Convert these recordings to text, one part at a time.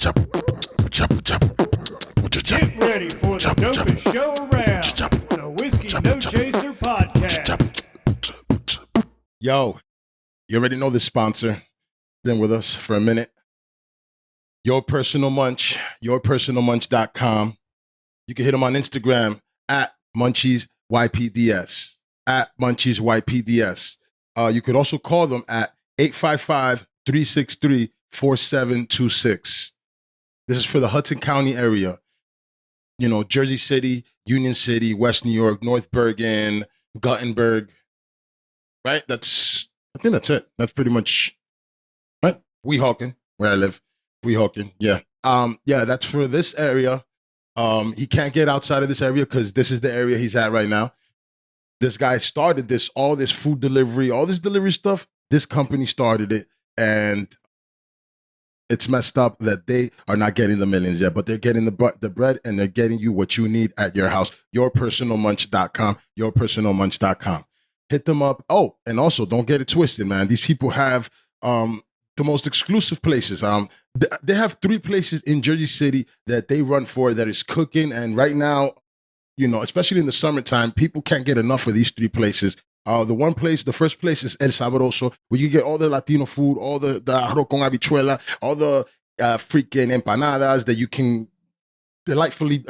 Get ready for the dopest show around, the Whiskey No Chaser podcast. Yo, you already know this sponsor. Been with us for a minute. Your Personal Munch, yourpersonalmunch.com. You can hit them on Instagram at MunchiesYPDS, at MunchiesYPDS. You could also call them at 855-363-4726. This is for the Hudson County area. You know, Jersey City, Union City, West New York, North Bergen, Guttenberg. Right? I think that's it. That's pretty much right. Weehawken, where I live. Weehawken, yeah. Yeah, that's for this area. He can't get outside of this area because this is the area he's at right now. This guy started all this food delivery, all this delivery stuff. This company started it, and it's messed up that they are not getting the millions yet, but they're getting the bread, and they're getting you what you need at your house. Yourpersonalmunch.com, yourpersonalmunch.com. Hit them up. Oh, and also don't get it twisted, man. These people have the most exclusive places. They have 3 places in Jersey City that they run for that is cooking, and right now, you know, especially in the summertime, people can't get enough of these 3 places. The first place is El Sabroso, where you get all the Latino food, all the arroz con habichuela, all the freaking empanadas that you can delightfully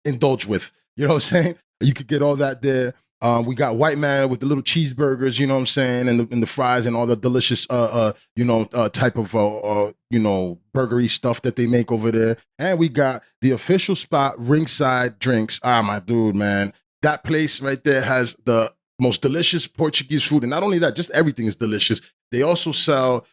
indulge with. You know what I'm saying? You could get all that there. We got White Man with the little cheeseburgers, you know what I'm saying, and the fries and all the delicious, type of, burgery stuff that they make over there. And we got the official spot, Ringside Drinks. My dude, man. That place right there has the most delicious Portuguese food. And not only that, just everything is delicious. They also sell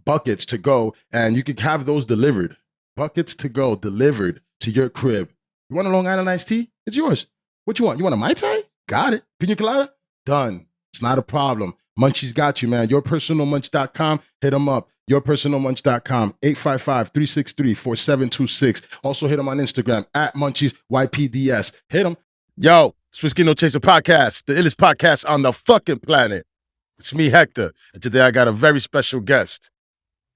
buckets to go, and you can have those delivered. Buckets to go delivered to your crib. You want a Long Island iced tea? It's yours. What you want? You want a Mai Tai? Got it. Pina colada? Done. It's not a problem. Munchies got you, man. Yourpersonalmunch.com. Hit them up. Yourpersonalmunch.com. 855-363-4726. Also hit them on Instagram at MunchiesYPDS. Hit them. Yo, it's Whiskey No Chaser podcast, the illest podcast on the fucking planet. It's me, Hector. And today I got a very special guest.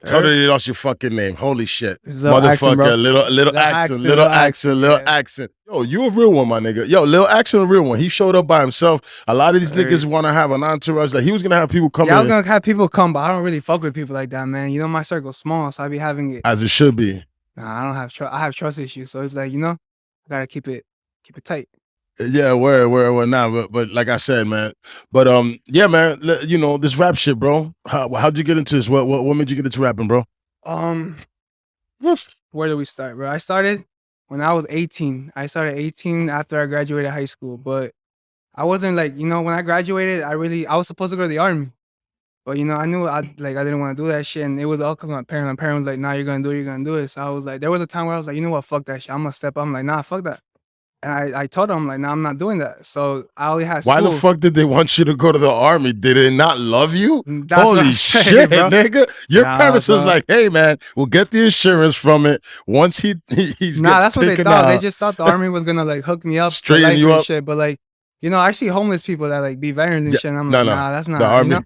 Totally lost your fucking name. Holy shit. Motherfucker, Lil Ackson. Yo, you a real one, my nigga. Yo, Lil Ackson a real one. He showed up by himself. A lot of these niggas want to have an entourage. Like, he was going to have people come in. I was going to have people come, but I don't really fuck with people like that, man. You know, my circle's small, so I be having it. As it should be. Nah, I don't have trust. I have trust issues, so it's like, you know, I got to keep it tight. Yeah, where now, but like I said, man. But yeah, man. You know this rap shit, bro. How'd you get into this? What made you get into rapping, bro? Where do we start, bro? I started when I was 18. I started 18 after I graduated high school, but I wasn't like, you know, when I graduated, I was supposed to go to the army, but you know, I knew I didn't want to do that shit, and it was all because my parents was like, nah, you're gonna do it. So I was like, there was a time where I was like, you know what, fuck that shit. I'm gonna step up. I'm like, nah, fuck that. And I told them, like, no, I'm not doing that. So I only had school. Why the fuck did they want you to go to the army? Did they not love you? That's Holy shit, bro. nigga. Your parents was like, hey, man, we'll get the insurance from it. Once he's that's what they thought. Out. They just thought the army was going to, like, hook me up. Straighten you up. Shit. But, like, you know, I see homeless people that, like, be veterans and shit. And I'm like, nah, that's not. The army, you know?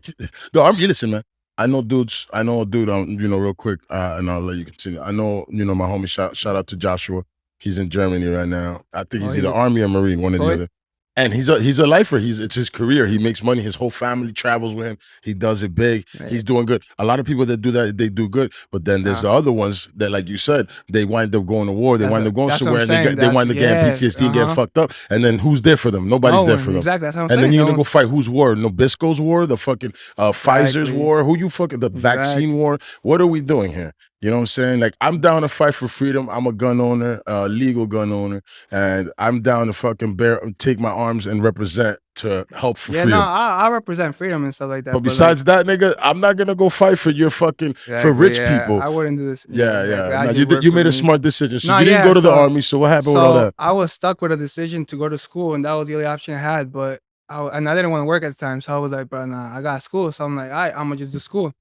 the army, listen, man. I know a dude, you know, real quick, and I'll let you continue. I know, you know, my homie, shout out to Joshua. He's in Germany right now. I think he's either Army or Marine, one or the other. And he's a lifer. It's his career. He makes money. His whole family travels with him. He does it big. Right. He's doing good. A lot of people that do that, they do good. But then there's the other ones that, like you said, they wind up going to war. They wind up going somewhere, and they wind up getting PTSD and getting fucked up. And then who's there for them? Nobody's there for them. Exactly. That's what I'm saying. And then you're gonna go fight whose war? Nabisco's war, the fucking Pfizer's war. Who you fucking the vaccine war? What are we doing here? You know what I'm saying? Like, I'm down to fight for freedom. I'm a gun owner, legal gun owner, and I'm down to fucking take my arms and represent to help for freedom. Yeah, no, I represent freedom and stuff like that. But besides that, nigga, I'm not gonna go fight for your fucking for rich people. I wouldn't do this. Yeah. You made a smart decision. So you didn't go to the army. So what happened with all that? I was stuck with a decision to go to school, and that was the only option I had. But I didn't want to work at the time, so I was like, bro, nah, I got school. So I'm like, all right, I'm gonna just do school.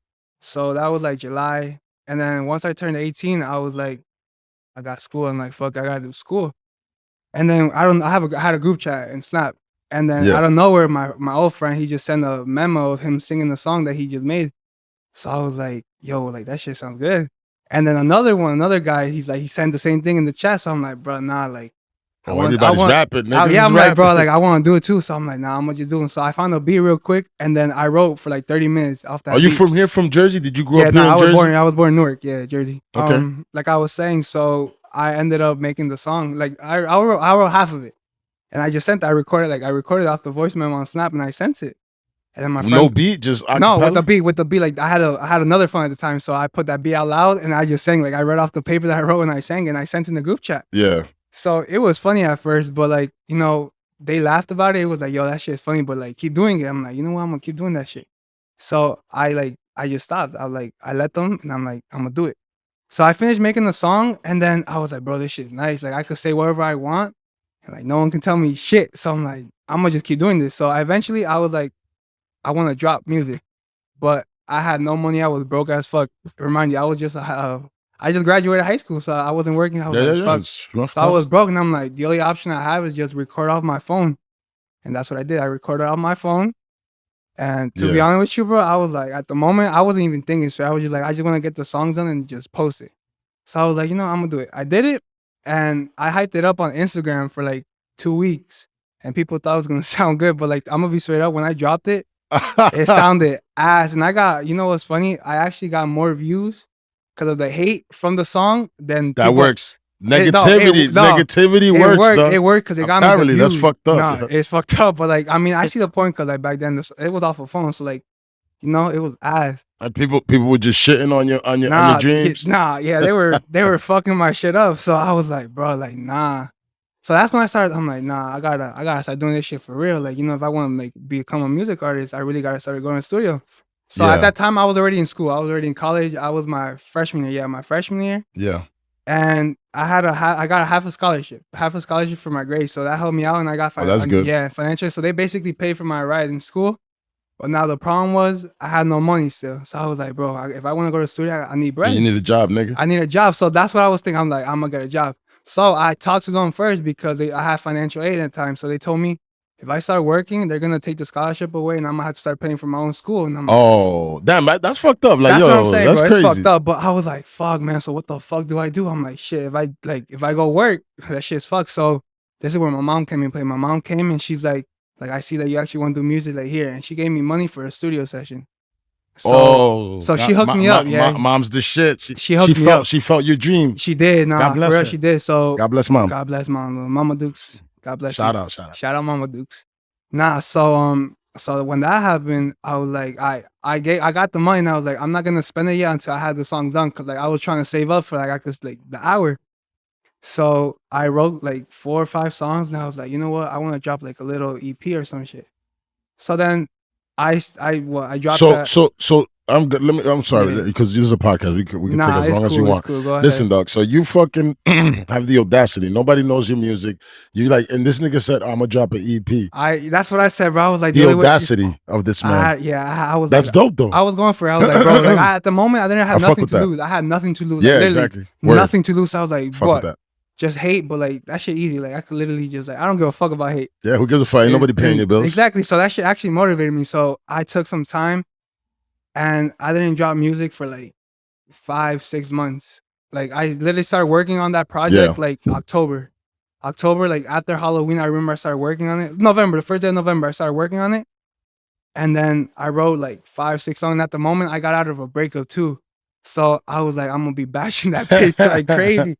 So that was like July. And then once I turned 18, I was like, I got school. I'm like, fuck, I gotta do school. And then I had a group chat in Snap. And then out of nowhere, my old friend, he just sent a memo of him singing the song that he just made. So I was like, yo, like that shit sounds good. And then another guy, he sent the same thing in the chat. So I'm like, bro, nah, like, Everybody's rapping. Niggas yeah, is I'm like, bro, rapping. like, I want to do it too. So I'm like, nah, I'm gonna just do it. So I found a beat real quick, and then I wrote for like 30 minutes off that. Are you beat. from here, from Jersey? Did you grow Yeah, up no, here in Jersey? I was born in Newark, yeah, Jersey. Okay. Like I was saying, so I ended up making the song. Like I wrote half of it, and I just sent. I recorded off the voice memo on Snap, and I sent it. And then my friend, No beat, just acapella? no, with the beat, like I had another phone at the time, so I put that beat out loud, and I just sang. Like I read off the paper that I wrote, and I sang, and I sent in the group chat. Yeah. So it was funny at first, but like, you know, they laughed about it. It was like, yo, that shit's funny, but like, keep doing it. I'm like, you know what? I'm gonna keep doing that shit. So I just stopped. I let them, and I'm like, I'm gonna do it. So I finished making the song, and then I was like, bro, this shit's nice. Like I could say whatever I want, and like no one can tell me shit. So I'm like, I'm gonna just keep doing this. So eventually, I was like, I want to drop music, but I had no money. I was broke as fuck. Remind you, I was just I just graduated high school, so I wasn't working. I was fuck. So I was broke, and I'm like, the only option I have is just record off my phone, and that's what I did. I recorded off my phone, and to be honest with you, bro, I was like, at the moment, I wasn't even thinking straight. I was just like, I just want to get the songs done and just post it. So I was like, you know, I'm gonna do it. I did it, and I hyped it up on Instagram for like 2 weeks, and people thought it was gonna sound good, but like, I'm gonna be straight up. When I dropped it, it sounded ass, and I got, you know what's funny? I actually got more views because of the hate from the song than that people. Works. Negativity It works. worked. It worked because it got me. Apparently, that's fucked up. Nah, it's fucked up. But like, I mean, I see the point because like back then it was off a phone, so like, you know, it was ass. And people were just shitting on your dreams. Yeah, they were fucking my shit up. So I was like, bro, like, nah. So that's when I started. I'm like, nah, I gotta start doing this shit for real. Like, you know, if I want to become a music artist, I really gotta start going to the studio. So at that time, I was already in school. I was already in college. I was my freshman year. Yeah, my freshman year. Yeah. And I got a half a scholarship for my grades. So that helped me out, and I got that's good. Yeah, financial. So they basically paid for my ride in school. But now the problem was I had no money still. So I was like, bro, if I want to go to the studio, I need bread. You need a job, nigga. I need a job. So that's what I was thinking. I'm like, I'm gonna get a job. So I talked to them first because I had financial aid at the time. So they told me if I start working, they're gonna take the scholarship away, and I'm gonna have to start paying for my own school. And I'm like, oh, damn, that's fucked up. Like, that's yo, what I'm saying, that's bro. crazy. It's fucked up. But I was like, fuck, man. So what the fuck do I do? I'm like, shit. If I go work, that shit's fucked. So this is where my mom came in play. My mom came and she's like, I see that you actually want to do music, like here, and she gave me money for a studio session. So she hooked me up. Yeah, mom's the shit. She hooked me up. She felt your dream. She did. Nah, God bless for real, her. she did. So God bless mom. God bless mom. Mama Dukes. God bless. Shout you. out. Shout out, Mama Dukes. Nah, so when that happened, I was like, I got the money, and I was like, I'm not gonna spend it yet until I had the song done, cause like I was trying to save up for like the hour. So I wrote like 4 or 5 songs, and I was like, you know what? I want to drop like a little EP or some shit. So then I dropped that. So I'm good. I'm sorry because this is a podcast. We can take as long as you want. Cool. Go ahead. Listen, dog. So you fucking have the audacity. Nobody knows your music. You like, and this nigga said, I'm gonna drop an EP. That's what I said, bro. I was like, the audacity of this man. I was. That's dope, though. I was going for it. I was like, bro. Like at the moment, I didn't have nothing to lose. I had nothing to lose. Yeah, like, exactly. Nothing to lose. So I was like, fuck what? With that. Just hate, but like that shit easy. Like I could literally just like I don't give a fuck about hate. Yeah, who gives a fuck? Ain't nobody paying your bills. Exactly. So that shit actually motivated me. So I took some time, and I didn't drop music for like 5-6 months. Like I literally started working on that project like October, like after Halloween. I remember I started working on it. November, the first day of November, I started working on it, and then I wrote like 5-6 songs. And at the moment, I got out of a breakup too, so I was like, I'm gonna be bashing that bitch like crazy.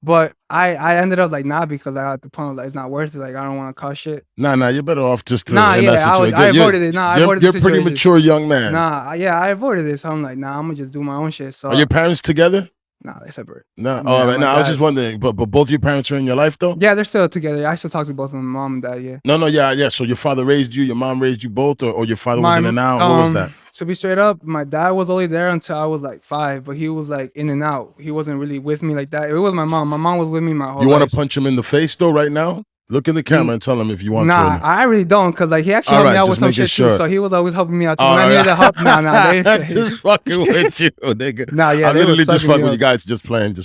But I ended up like nah, because I got the point of like it's not worth it. Like I don't want to cause shit. Nah, you're better off just to I avoided it. I avoided You're a pretty mature young man. I avoided it. So I'm like, nah, I'm gonna just do my own shit. So are your parents together? Nah, they separate. No, I was just wondering, but both your parents are in your life though? Yeah, they're still together. I still talk to both of them, mom and dad. Yeah. No. So your father raised you, your mom raised you both, or your father was in and out. What was that? To be straight up, my dad was only there until I was like 5, but he was like in and out. He wasn't really with me like that. It was my mom. My mom was with me my whole life. You want to punch him in the face though right now? Look in the camera and tell him if you want to. Nah, I really don't, because like he actually helped me out with some shit too. So he was always helping me out too. When I needed help, just fucking with you, nigga. Nah, yeah, I literally just fucking with you guys, just playing.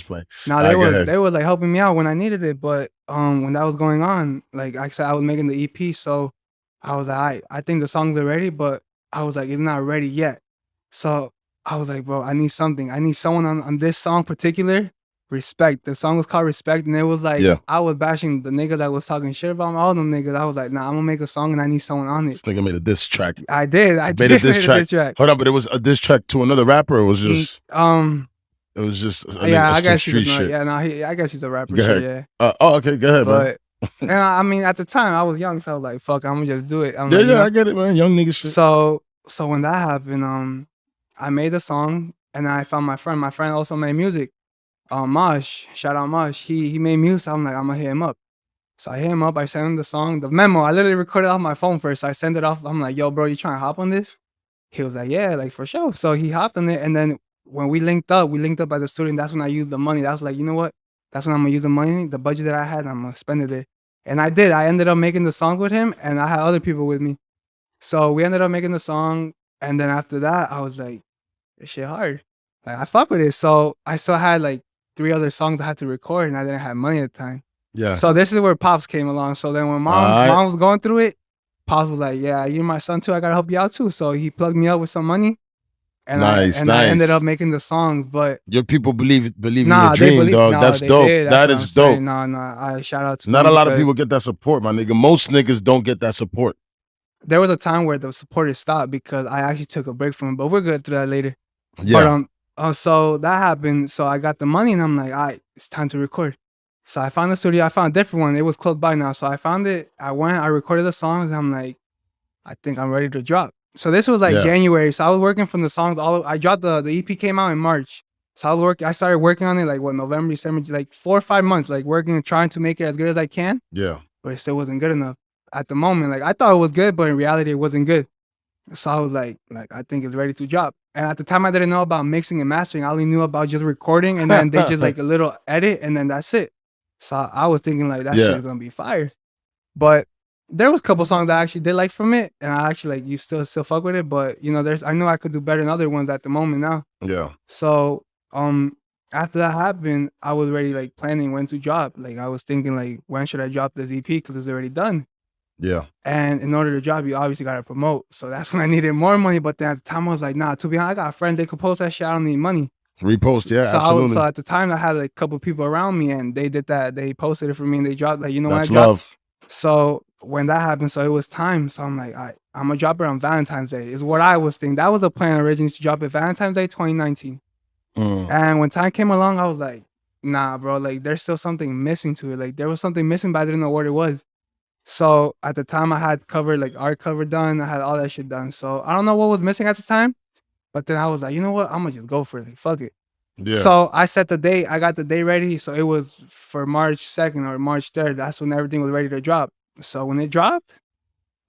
Nah, they were like helping me out when I needed it, but when that was going on, like I said, I was making the EP, so I was like, I think the songs are ready, but I was like, it's not ready yet. So I was like, bro, I need something. I need someone on this song particular. Respect. The song was called Respect, and it was like Yeah. I was bashing the nigga that was talking shit about all them niggas. I was like, nah, I'm gonna make a song and I need someone on This it. nigga made a diss track. I did. I Made did a diss made track. a diss track. Hold on, but it was a diss track to another rapper. Or it was just. It was just. Yeah, I some guess street he's shit. yeah, no, I guess he's a rapper. Go So ahead. yeah, Okay, go ahead, man. but and I mean, at the time I was young, so I was like, fuck, I'm gonna just do it. I'm Yeah, like, you know? I get it, man. Young nigga shit. So when that happened, I made the song and I found my friend. My friend also made music. Mosh, shout out Mosh. He made music. I'm like, I'm gonna hit him up. So I hit him up. I sent him the song, the memo. I literally recorded it off my phone first. I sent it off. I'm like, yo, bro, you trying to hop on this? He was like, yeah, like for sure. So he hopped on it, and then when we linked up at the studio. And that's when I used the money. That was like, you know what? That's when I'm gonna use the money, the budget that I had. I'm gonna spend it there. And I did. I ended up making the song with him, and I had other people with me. So we ended up making the song, and then after that, I was like, this shit hard. Like I fuck with it. So I still had like 3 other songs I had to record, and I didn't have money at the time. Yeah. So this is where Pops came along. So then when mom was going through it, Pops was like, yeah, you're my son too. I gotta help you out too. So he plugged me up with some money. And I ended up making the songs. But your people believe in your dream, dog. That's dope. That is dope. I shout out to not a lot of people get that support, my nigga. Most niggas don't get that support. There was a time where the support stopped because I actually took a break from it, but we're good through that later. Yeah. But so that happened. So I got the money and I'm like, all right, it's time to record. So I found the studio. I found a different one. It was close by now. So I found it. I went, I recorded the songs. And I'm like, I think I'm ready to drop. So this was like January. So I was working from the songs. I dropped the EP came out in March. So I started working on it like November, December, like 4 or 5 months, like working and trying to make it as good as I can. Yeah. But it still wasn't good enough at the moment. Like I thought it was good, but in reality it wasn't good. So I was like I think it's ready to drop. And at the time I didn't know about mixing and mastering. I only knew about just recording and then they just like a little edit and then that's it. So I was thinking like that shit is gonna be fire. But there was a couple songs that I actually did like from it, and I actually like you still fuck with it. But you know, I know I could do better than other ones at the moment now. Yeah. So after that happened, I was already like planning when to drop. Like I was thinking like when should I drop this EP because it's already done. Yeah. And in order to drop, you obviously gotta promote. So that's when I needed more money. But then at the time I was like, nah, to be honest, I got friends, they could post that shit. I don't need money. Repost, yeah, absolutely. So at the time I had like a couple people around me and they did that. They posted it for me and they dropped like, you know, that's when I dropped. Love. So when that happened, so it was time. So I'm like, I'm gonna drop it on Valentine's Day. Is what I was thinking. That was the plan originally to drop it Valentine's Day 2019. And when time came along, I was like, nah, bro. Like there's still something missing to it. Like there was something missing, but I didn't know what it was. So at the time, I had art cover done. I had all that shit done. So I don't know what was missing at the time, but then I was like, you know what? I'm gonna just go for it. Like, fuck it. Yeah. So I set the date. I got the date ready. So it was for March 2nd or March 3rd. That's when everything was ready to drop. So when it dropped,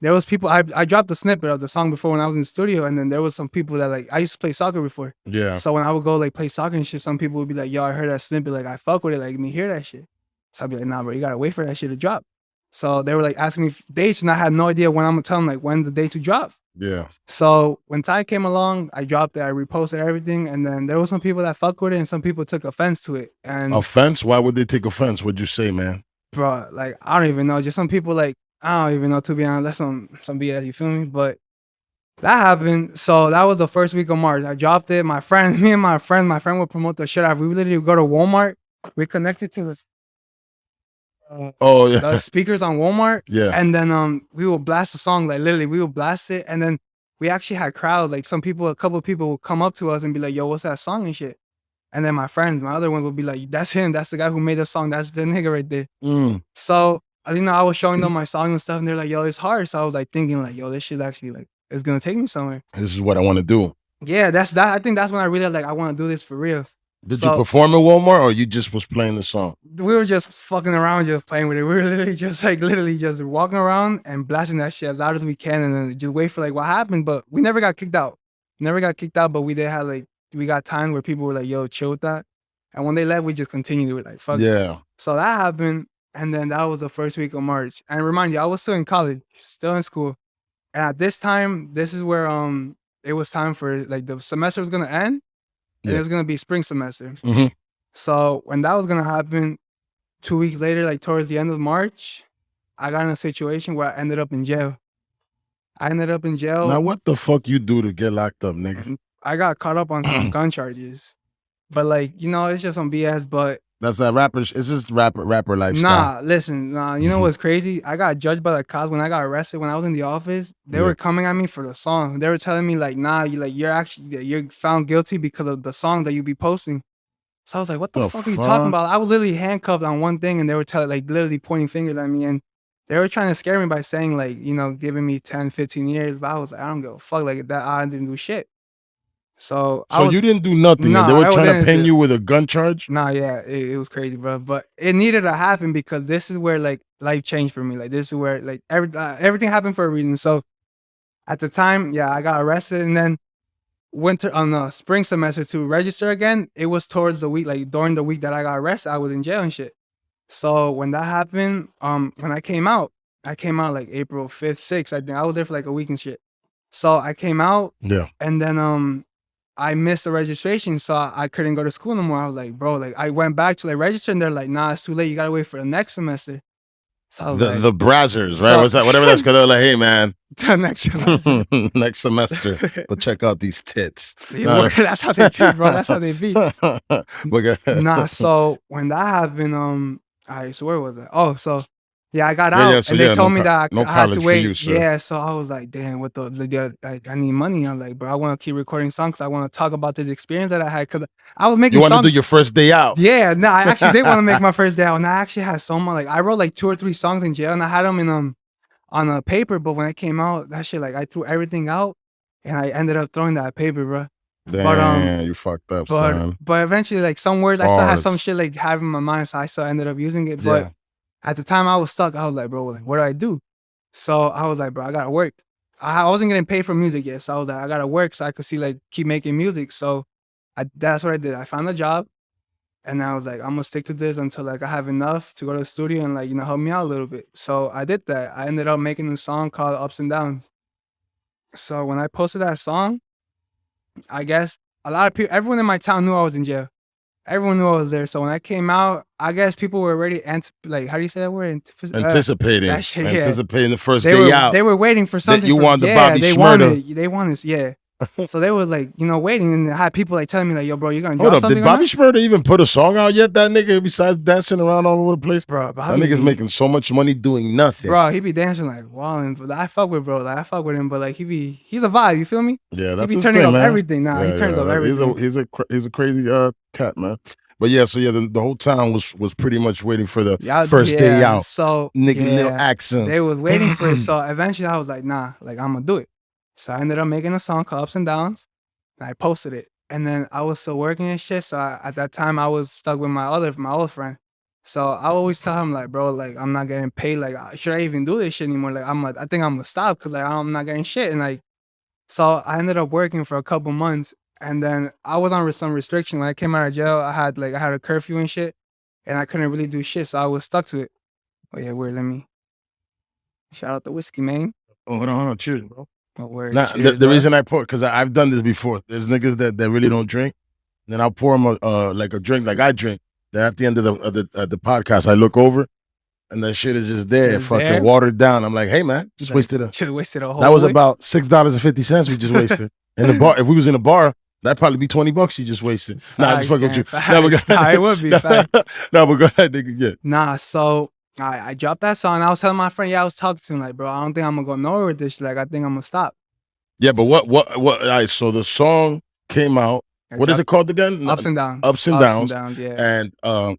there was people. I dropped a snippet of the song before when I was in the studio, and then there was some people that like I used to play soccer before. Yeah. So when I would go like play soccer and shit, some people would be like, "Yo, I heard that snippet. Like I fuck with it. Like let me hear that shit." So I'd be like, "Nah, bro, you gotta wait for that shit to drop." So they were like asking me dates, and I had no idea when I'm gonna tell them like when the date to drop. Yeah. So when time came along, I dropped it, I reposted everything, and then there was some people that fuck with it and some people took offense to it. And offense? Why would they take offense? What'd you say, man? Bro, like I don't even know. Just some people like I don't even know, to be honest. That's some BS, you feel me? But that happened. So that was the first week of March. I dropped it. My friend would promote the shit out. We literally would go to Walmart. We connected to the the speakers on Walmart. Yeah. And then we would blast the song, like literally we would blast it. And then we actually had crowds, like a couple of people would come up to us and be like, yo, what's that song and shit? And then my other ones would be like, that's him, that's the guy who made the song, that's the nigga right there. So, you know, I was showing them my song and stuff and they're like, yo, it's hard. So I was like thinking like, yo, this shit actually like, it's gonna take me somewhere. This is what I want to do. Yeah, I think that's when I realized like, I want to do this for real. Did you perform at Walmart or you just was playing the song? We were just fucking around, just playing with it. We were literally just walking around and blasting that shit as loud as we can and then just wait for like what happened. But we never got kicked out. But we did have like, we got times where people were like, yo, chill with that. And when they left, we just continued to like, fuck it. So that happened. And then that was the first week of March. And remind you, I was still in college, still in school. And at this time, this is where it was time for like the semester was gonna end. And it was gonna be spring semester. So when that was gonna happen, 2 weeks later, like towards the end of March, I got in a situation where I ended up in jail. Now what the fuck you do to get locked up, nigga? I got caught up on some gun charges, but like it's just some BS. But That's a rapper. It's just rapper lifestyle. nah, listen, you know what's crazy? I got judged by the cops when I got arrested. When I was in the office, they were coming at me for the song. They were telling me like, nah, you're found guilty because of the song that you be posting. So I was like, what the fuck are you talking about? I was literally handcuffed on one thing, and they were literally pointing fingers at me, and they were trying to scare me by saying like, giving me 10, 15 years. But I was like, I don't give a fuck. Like that, I didn't do shit. So you didn't do nothing. Nah, and they were trying to pin you with a gun charge? Nah, yeah, it was crazy, bro. But it needed to happen because this is where like life changed for me. Like this is where like everything happened for a reason. So at the time, yeah, I got arrested, and then on the spring semester to register again. It was towards the week, like during the week that I got arrested, I was in jail and shit. So when that happened, when I came out like April 5th, 6th. I think I was there for like a week and shit. So I came out, and then I missed the registration, so I couldn't go to school no more. I was like, bro, like I went back to like register, and they're like, nah, it's too late. You gotta wait for the next semester. So I was the Brazzers, right? What's that? Whatever that's called. They're like, hey man, the next semester. next semester, but check out these tits. That's how they be, bro. That's how they be. Nah, so when that happened, alright, so where was I? Oh, so yeah, I got out, and they told me that I had to wait. So I was like, damn, I need money. I'm like, bro, I want to keep recording songs. I want to talk about this experience that I had, because I was making. You want to do your first day out? Yeah, no, I actually did want to make my first day out, and I actually had so much. Like, I wrote like 2 or 3 songs in jail, and I had them in on a paper. But when it came out, that shit, like I threw everything out, and I ended up throwing that paper, bro. Damn, you fucked up, son. But eventually, like some words, I still had some shit like having in my mind, so I still ended up using it. But at the time I was stuck. I was like, bro, like, what do I do? So I was like, bro, I gotta work. I wasn't getting paid for music yet, so I was like, I gotta work so I could keep making music. So that's what I did. I found a job, and I was like, I'm gonna stick to this until like I have enough to go to the studio and like help me out a little bit. So I did that. I ended up making a song called Ups and Downs. So when I posted that song, I guess a lot of people, everyone in my town knew I was in jail. Everyone knew I was there. So when I came out, I guess people were already like, how do you say that word? Anticipating. That shit, anticipating the first day out. They were waiting for something. You wanted the Bobby Shmurda. They wanted, yeah. So they were like, waiting, and I had people like telling me like, yo, bro, you gonna drop something? Did Bobby Shmurda even put a song out yet? That nigga, besides dancing around all over the place, bro. That nigga's making so much money doing nothing, bro. He be dancing like wilding. But I fuck with bro. Like I fuck with him, but like he's a vibe. You feel me? Yeah, that's he be his turning thing, up man. everything. Nah, he turns up everything. He's a crazy cat, man. But yeah, so yeah, the whole town was pretty much waiting for the first day out. So nigga, Lil Ackson. They was waiting for it. So eventually, I was like, nah, like I'm gonna do it. So I ended up making a song called Ups and Downs. And I posted it, and then I was still working and shit. So at that time, I was stuck with my old friend. So I always tell him like, bro, like I'm not getting paid. Like, should I even do this shit anymore? Like, I think I'm gonna stop because like I'm not getting shit. And like, so I ended up working for a couple months, and then I was on some restriction. When I came out of jail, I had a curfew and shit, and I couldn't really do shit. So I was stuck to it. Oh yeah, let me shout out the whiskey, man. Oh, hold on, cheers, bro. Now, the reason I pour, because I've done this before. There's niggas that really don't drink. Then I'll pour them like a drink, like I drink. Then at the end of the podcast, I look over, and that shit is just there, fucking watered down. I'm like, hey man, just wasted a whole. That was about $6.50 we just wasted in the bar. If we was in a bar, that'd probably be $20 you just wasted. Nah, just fucking with you. It would be. No, but go ahead, nigga. Get. Nah, so. I dropped that song. I was telling my friend, I was talking to him like, bro, I don't think I'm gonna go nowhere with this. Like, I think I'm gonna stop. Yeah, but what? All right, so the song came out. What is it called again? Ups and Downs. Ups and Downs. Yeah.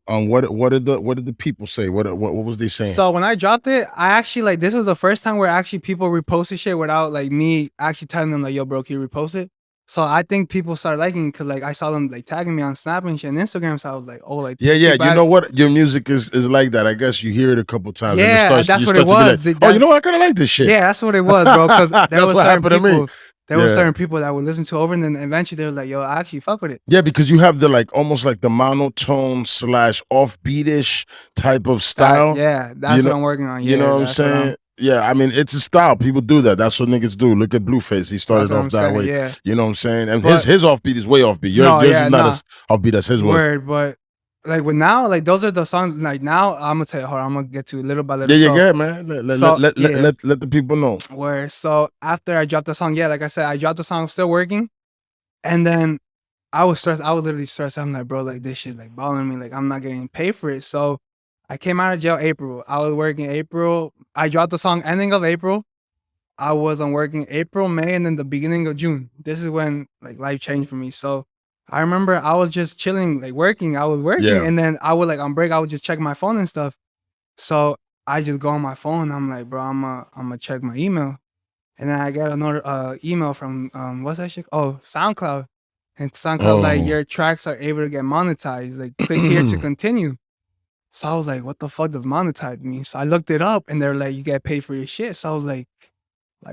And what did the people say? What was they saying? So when I dropped it, I actually this was the first time where actually people reposted shit without like me actually telling them like, yo, bro, can you repost it? So I think people started liking it because like I saw them like tagging me on Snap and shit and Instagram. So I was like, oh, like yeah. You know what? Your music is like that. I guess you hear it a couple times. Yeah, and that's what it was. Like, oh, you know what? I kind of like this shit. Yeah, that's what it was, bro. Because there was certain people. There were certain people that would listen to over, and then eventually they were like, "Yo, I actually fuck with it." Yeah, because you have the like almost like the monotone / offbeatish type of style. That's what I'm working on. You know what I'm saying? Yeah, I mean, it's a style. People do that. That's what niggas do. Look at Blueface. He started off that way. Yeah. You know what I'm saying? And his offbeat is way offbeat. Yours is not as offbeat as his word. But like with now, like those are the songs. Like now, I'm gonna tell you. Hold on, I'm gonna get to it little by little. Yeah, yeah, man. Let the people know. Word. So after I dropped the song, like I said, I dropped the song, still working, And then I was stressed. I was literally stressed. I'm like, bro, like this shit like bothering me. Like I'm not getting paid for it. So I came out of jail April. I was working April. I dropped the song ending of April. I wasn't working April, May, and then the beginning of June. This is when like life changed for me. So I remember I was just chilling, like working. I was working, Yeah. and then I would like on break, I would just check my phone and stuff. So I just go on my phone. I'm like, bro, I'm gonna check my email, and then I get another email from what's that shit? Oh, SoundCloud, and SoundCloud like Oh. your tracks are able to get monetized. Like click here to continue. So I was like, what the fuck does monetize mean? So I looked it up, and they're like, you get paid for your shit. So I was like,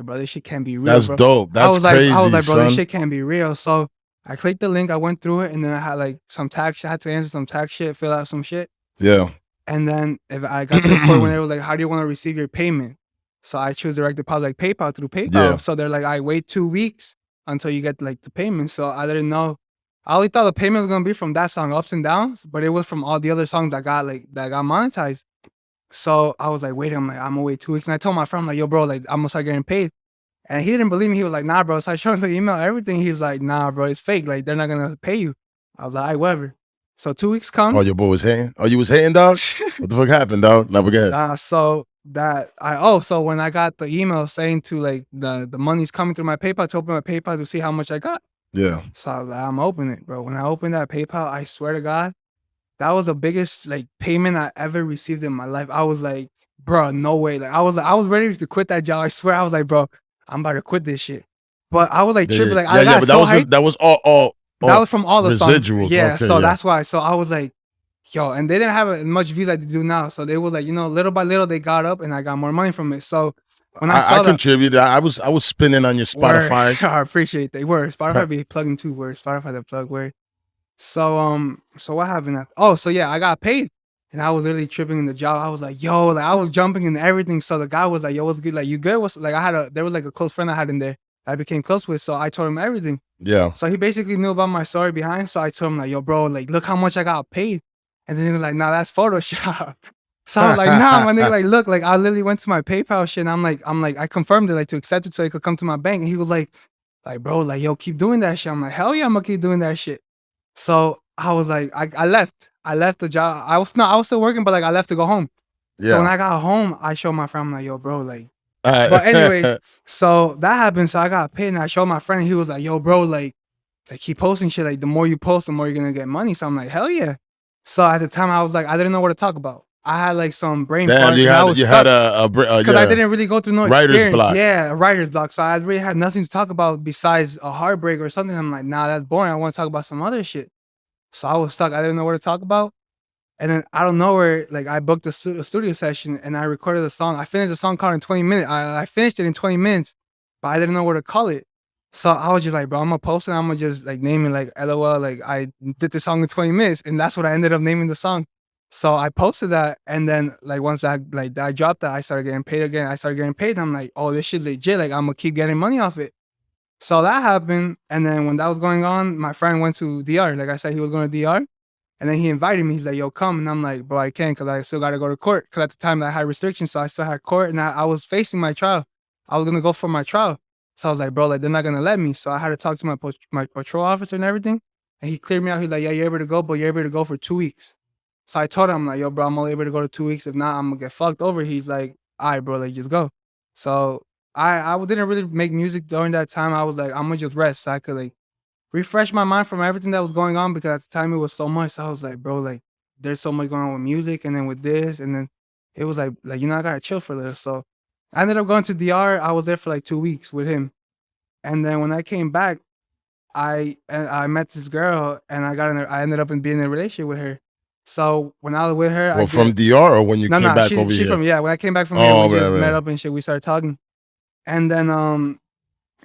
bro, this shit can't be real, That's bro. dope. That's crazy, I was like, bro, this son. shit can't be real. So I clicked the link, I went through it, and then I had like some tax shit. I had to answer some tax shit, fill out some shit. Yeah. And then if I got to the point when they were like, how do you want to receive your payment? So I choose direct deposit, like PayPal through PayPal. Yeah. So they're like, I wait 2 weeks until you get like the payment. So I didn't know. I only thought the payment was gonna be from that song, Ups and Downs, but it was from all the other songs that got monetized. So I was like, wait, I'm gonna wait 2 weeks. And I told my friend, I'm like, yo, bro, like I'm gonna start getting paid. And he didn't believe me. He was like, nah, bro. So I showed him the email, everything. He was like, nah, bro, it's fake. Like, they're not gonna pay you. I was like, all right, whatever. So 2 weeks come. Oh, your boy was hating? Oh, you was hating, dog? What the fuck happened, dog? Now forget. So when I got the email saying to like the money's coming through my PayPal, to open my PayPal to see how much I got. Yeah. So I was like, I'm opening it, bro. When I opened that PayPal, I swear to God, that was the biggest like payment I ever received in my life. I was like, bro, no way. Like I was ready to quit that job. I swear, I was like, bro, I'm about to quit this shit. But I was like tripping, like I got but so hyped. that was all That was from all the songs. residuals. Yeah, Okay, so that's why. So I was like, yo, and they didn't have as much views like they do now. So they were like, little by little they got up and I got more money from it. So when I saw that, contributed. I was spinning on your Spotify. I appreciate that. Word. Spotify be plugging too. Word. Spotify the plug. Word. So what happened after? Oh, so yeah, I got paid. And I was literally tripping in the job. I was like, yo, like I was jumping and everything. So the guy was like, yo, what's good? Like, you good? What's like there was like a close friend I had in there that I became close with. So I told him everything. Yeah. So he basically knew about my story behind. So I told him like, yo, bro, like look how much I got paid. And then he was like, nah, that's Photoshop. So I was like, nah, my nigga, like, look, like I literally went to my PayPal shit and I'm like, I confirmed it, like to accept it so it could come to my bank. And he was like, bro, like, yo, keep doing that shit. I'm like, hell yeah, I'm gonna keep doing that shit. So I was like, I left. I left the job. I was still working, but like I left to go home. Yeah. So when I got home, I showed my friend, I'm like, yo, bro, like, but anyways, so that happened. So I got paid and I showed my friend, he was like, yo, bro, like keep posting shit. Like the more you post, the more you're gonna get money. So I'm like, hell yeah. So at the time I was like, I didn't know what to talk about. I had like some brain fart and I was stuck. Because I didn't really go through no writer's experience. block. Yeah, a writer's block. So I really had nothing to talk about besides a heartbreak or something. I'm like, nah, that's boring. I want to talk about some other shit. So I was stuck. I didn't know what to talk about. And then out of nowhere, like I booked a studio session and I recorded a song. I finished the song called in 20 minutes. I finished it in 20 minutes, but I didn't know what to call it. So I was just like, bro, I'm gonna post it. I'm gonna just like name it like LOL. Like I did the song in 20 minutes, and that's what I ended up naming the song. So I posted that, and then like once that I dropped that, I started getting paid again. I started getting paid. I'm like, oh, this shit legit. Like I'm gonna keep getting money off it. So that happened, and then when that was going on, my friend went to DR. Like I said, he was going to DR, and then he invited me. He's like, yo, come, and I'm like, bro, I can't, cause I still gotta go to court. Cause at the time I had restrictions, so I still had court, and I was facing my trial. I was gonna go for my trial. So I was like, bro, like they're not gonna let me. So I had to talk to my patrol officer and everything. And he cleared me out. He's like, yeah, you're able to go, but you're able to go for 2 weeks. So I told him, I'm like, yo, bro, I'm only able to go to 2 weeks. If not, I'm gonna get fucked over. He's like, all right, bro, like just go. So I didn't really make music during that time. I was like, I'm gonna just rest so I could like refresh my mind from everything that was going on because at the time it was so much. So I was like, bro, like there's so much going on with music and then with this. And then it was like, I gotta chill for a little. So I ended up going to DR. I was there for like 2 weeks with him. And then when I came back, I met this girl and I ended up being in a relationship with her. So when I was with her, well, from DR or when you came back over she here? From when I came back from here, we just met up and shit. We started talking. And then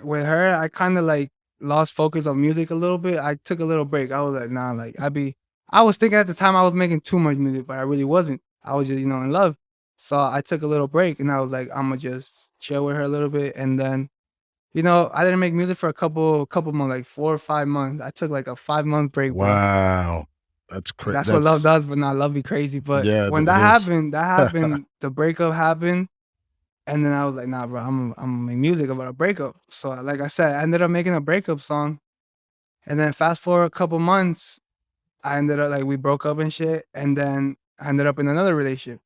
with her, I kind of like lost focus on music a little bit. I took a little break. I was like, nah, like I was thinking at the time I was making too much music, but I really wasn't. I was just, in love. So I took a little break and I was like, I'm gonna just chill with her a little bit. And then, I didn't make music for a couple months, like 4 or 5 months. I took like a 5-month break. Wow. That's crazy. That's what love does, but not love be crazy. But yeah, when that happened, the breakup happened. And then I was like, nah, bro, I'm gonna make music about a breakup. So like I said, I ended up making a breakup song. And then fast forward a couple months, I ended up like we broke up and shit. And then I ended up in another relationship.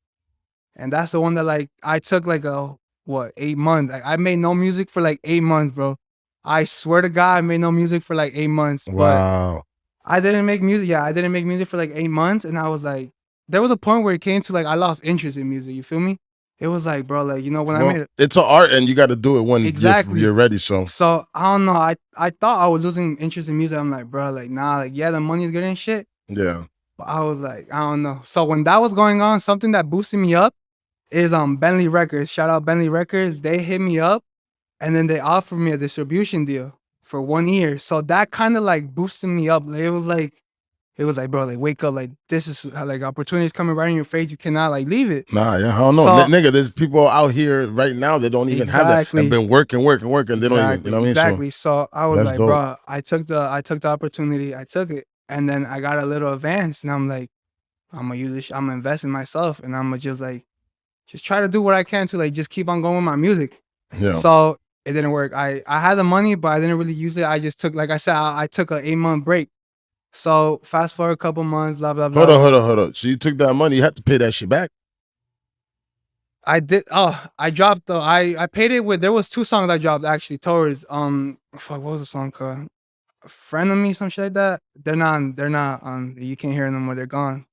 And that's the one that like I took like 8 months. Like I made no music for like 8 months, bro. I swear to God, I made no music for like 8 months. But Wow. I didn't make music. Yeah, I didn't make music for like 8 months. And I was like, there was a point where it came to like I lost interest in music. You feel me? It was like, bro, like, you know, when I made it. It's an art, and you got to do it when Exactly. you're ready. So So I don't know. I thought I was losing interest in music. I'm like, bro, like, nah, like, yeah, the money's good and shit. yeah, But I was like, I don't know. So when that was going on, something that boosted me up is Bentley Records. Shout out Bentley Records. They hit me up and then they offered me a distribution deal for 1 year. So that kind of like boosted me up. Like, it was like, bro, like wake up, like this is like opportunities coming right in your face. You cannot like leave it. nah, yeah, I don't know, So- nigga. There's people out here right now that don't even have that Exactly. and been working. They don't even, you know what I mean? Exactly. So I was That's like, dope. bro, I took the opportunity, I took it, and then I got a little advanced, and I'm like, I'm gonna use this. I'm gonna invest in myself, and I'm gonna just try to do what I can to like just keep on going with my music. Yeah. So it didn't work. I had the money, but I didn't really use it. I just took, like I said, I took an 8-month break. So fast forward a couple months, blah blah blah. Hold on. So you took that money, you had to pay that shit back. I did. Oh, I dropped the. I paid it with. There was 2 songs I dropped actually towards. Fuck, what was the song called? Friend of Me, some shit like that. They're not. You can't hear them anymore. They're gone.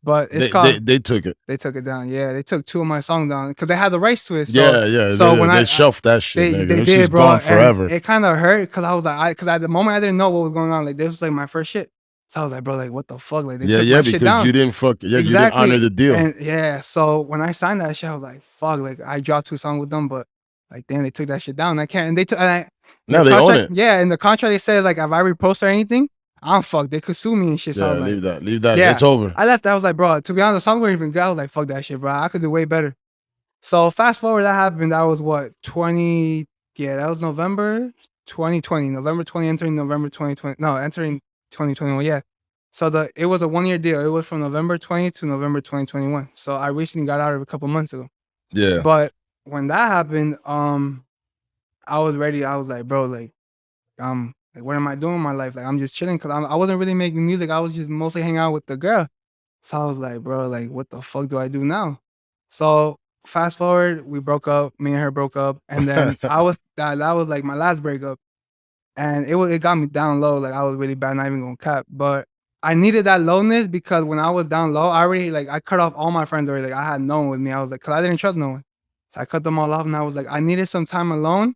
But it's called. They took it. They took it down. Yeah, they took 2 of my songs down because they had the rights to it. So, Yeah. So they shelved that shit, nigga. they That did, shit's bro. gone and forever. It kind of hurt because I was like, because at the moment I didn't know what was going on. Like this was like my first shit. So I was like, bro, like what the fuck? Like they took my shit down. Because you didn't you didn't honor the deal. And yeah, so when I signed that shit, I was like, fuck, like I dropped 2 songs with them, but like damn, they took that shit down. I can't, and they took. Now they own it. Yeah, in the contract they said like if I repost or anything, I'm fucked. They could sue me and shit. So I was like, leave that. Yeah. It's over. I left. I was like, bro, to be honest, the songs weren't even good. I was like, fuck that shit, bro. I could do way better. So fast forward, that happened. That was what 20. Yeah, that was November 2020. November 20 entering November 2020. No, entering 2021. Yeah. So it was a 1-year deal. It was from November 20 to November 2021. So I recently got out of it a couple months ago. Yeah. But when that happened, I was ready. I was like, bro, like what am I doing in my life? Like I'm just chilling because I wasn't really making music. I was just mostly hanging out with the girl. So I was like, bro, like what the fuck do I do now? So fast forward, we broke up. Me and her broke up, and then that was like my last breakup, and it got me down low. Like I was really bad. Not even gonna cap, but I needed that lowness because when I was down low, I cut off all my friends already. Like I had no one with me. I was like, cause I didn't trust no one, so I cut them all off, and I was like, I needed some time alone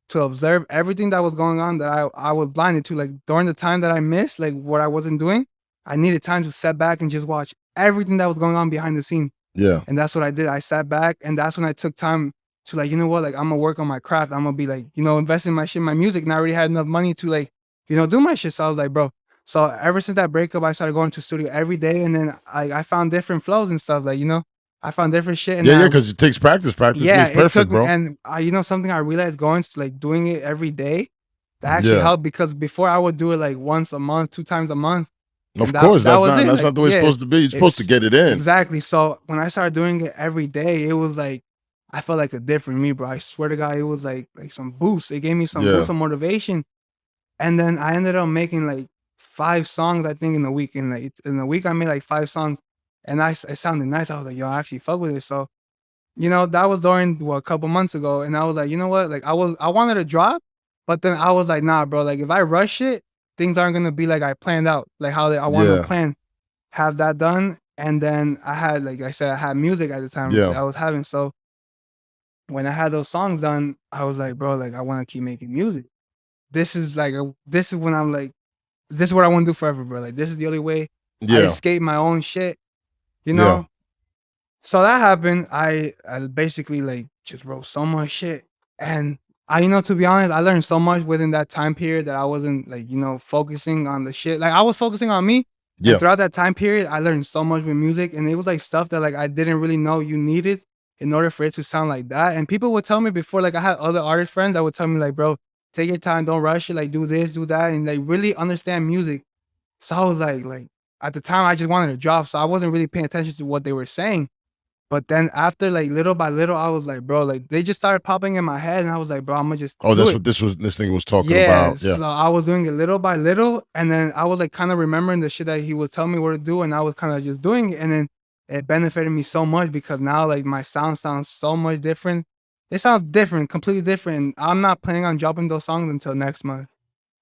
to observe everything that was going on that I was blinded to. Like during the time that I missed, like what I wasn't doing, I needed time to step back and just watch everything that was going on behind the scene. Yeah. And that's what I did. I sat back, and that's when I took time to like, you know what, like I'm gonna work on my craft. I'm gonna be like, you know, invest in my shit, my music. And I already had enough money to like, you know, do my shit. So I was like, bro. So ever since that breakup, I started going to studio every day, and then I found different flows and stuff. Like, you know, I found different shit. And because it takes practice. Practice yeah, makes perfect, it took bro. me, and you know, something I realized going to like doing it every day, that actually helped, because before I would do it like once a month, 2 times a month. Of course, that's was it. that's not the way it's supposed to be. You're supposed to get it in. Exactly. So when I started doing it every day, it was like I felt like a different me, bro. I swear to God, it was like some boost. It gave me some boost, some motivation. And then I ended up making like 5 songs, I think, in a week. In a week, I made like 5 songs, and it sounded nice. I was like, yo, I actually fuck with it. So, you know, that was during a couple months ago, and I was like, you know what? Like I wanted to drop, but then I was like, nah, bro. Like if I rush it, things aren't gonna be like I planned out, like how I wanted to plan, have that done. And then I had, like I said, I had music at the time that I was having. So when I had those songs done, I was like, bro, like I want to keep making music. This is when I'm like, this is what I want to do forever, bro. Like this is the only way I escape my own shit, you know? Yeah. So that happened. I basically like just wrote so much shit. And you know, to be honest, I learned so much within that time period that I wasn't like, you know, focusing on the shit. Like I was focusing on me. Yeah. And throughout that time period, I learned so much with music, and it was like stuff that like I didn't really know you needed in order for it to sound like that. And people would tell me before, like I had other artist friends that would tell me like, bro, take your time, don't rush it, like do this, do that, and like really understand music. So I was like at the time I just wanted to drop, so I wasn't really paying attention to what they were saying. But then after like little by little, I was like, bro, like they just started popping in my head, and I was like, bro, I'm gonna just Oh, do that's it. what this thing was talking Yeah, about. Yeah. so I was doing it little by little, and then I was like kind of remembering the shit that he would tell me what to do, and I was kind of just doing it, and then it benefited me so much because now like my sound sounds so much different. It sounds different, completely different. I'm not planning on dropping those songs until next month.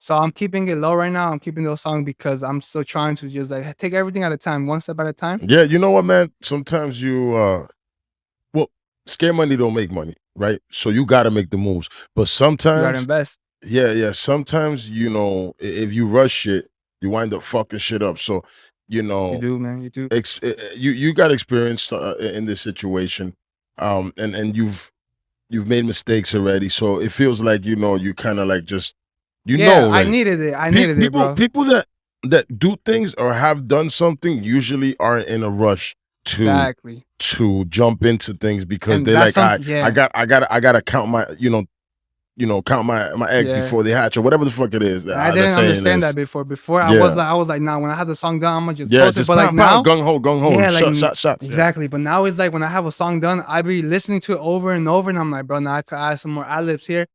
So I'm keeping it low right now. I'm keeping those songs because I'm still trying to just like take everything at a time, one step at a time. Yeah, you know what, man? Sometimes well, scare money don't make money, right? So you gotta make the moves. But You gotta sometimes, invest. yeah, sometimes, if you rush shit, you wind up fucking shit up. So, you You know, do, man. You do. you got experience in this situation. And you've made mistakes already. So it feels like, you kind of like just Yeah, I already. needed it. I needed it, bro. People that do things or have done something usually aren't in a rush Exactly. to jump into things because And they're that's like, something- I gotta count my count my eggs Yeah. before they hatch or whatever the fuck it is. I didn't understand that before. Before I was like, nah. When I have the song done, I'm gonna just post it. Just But like now, gung ho, yeah, shots. Yeah. exactly. But now it's like when I have a song done, I be listening to it over and over, and I'm like, bro, now I could add some more ad-libs here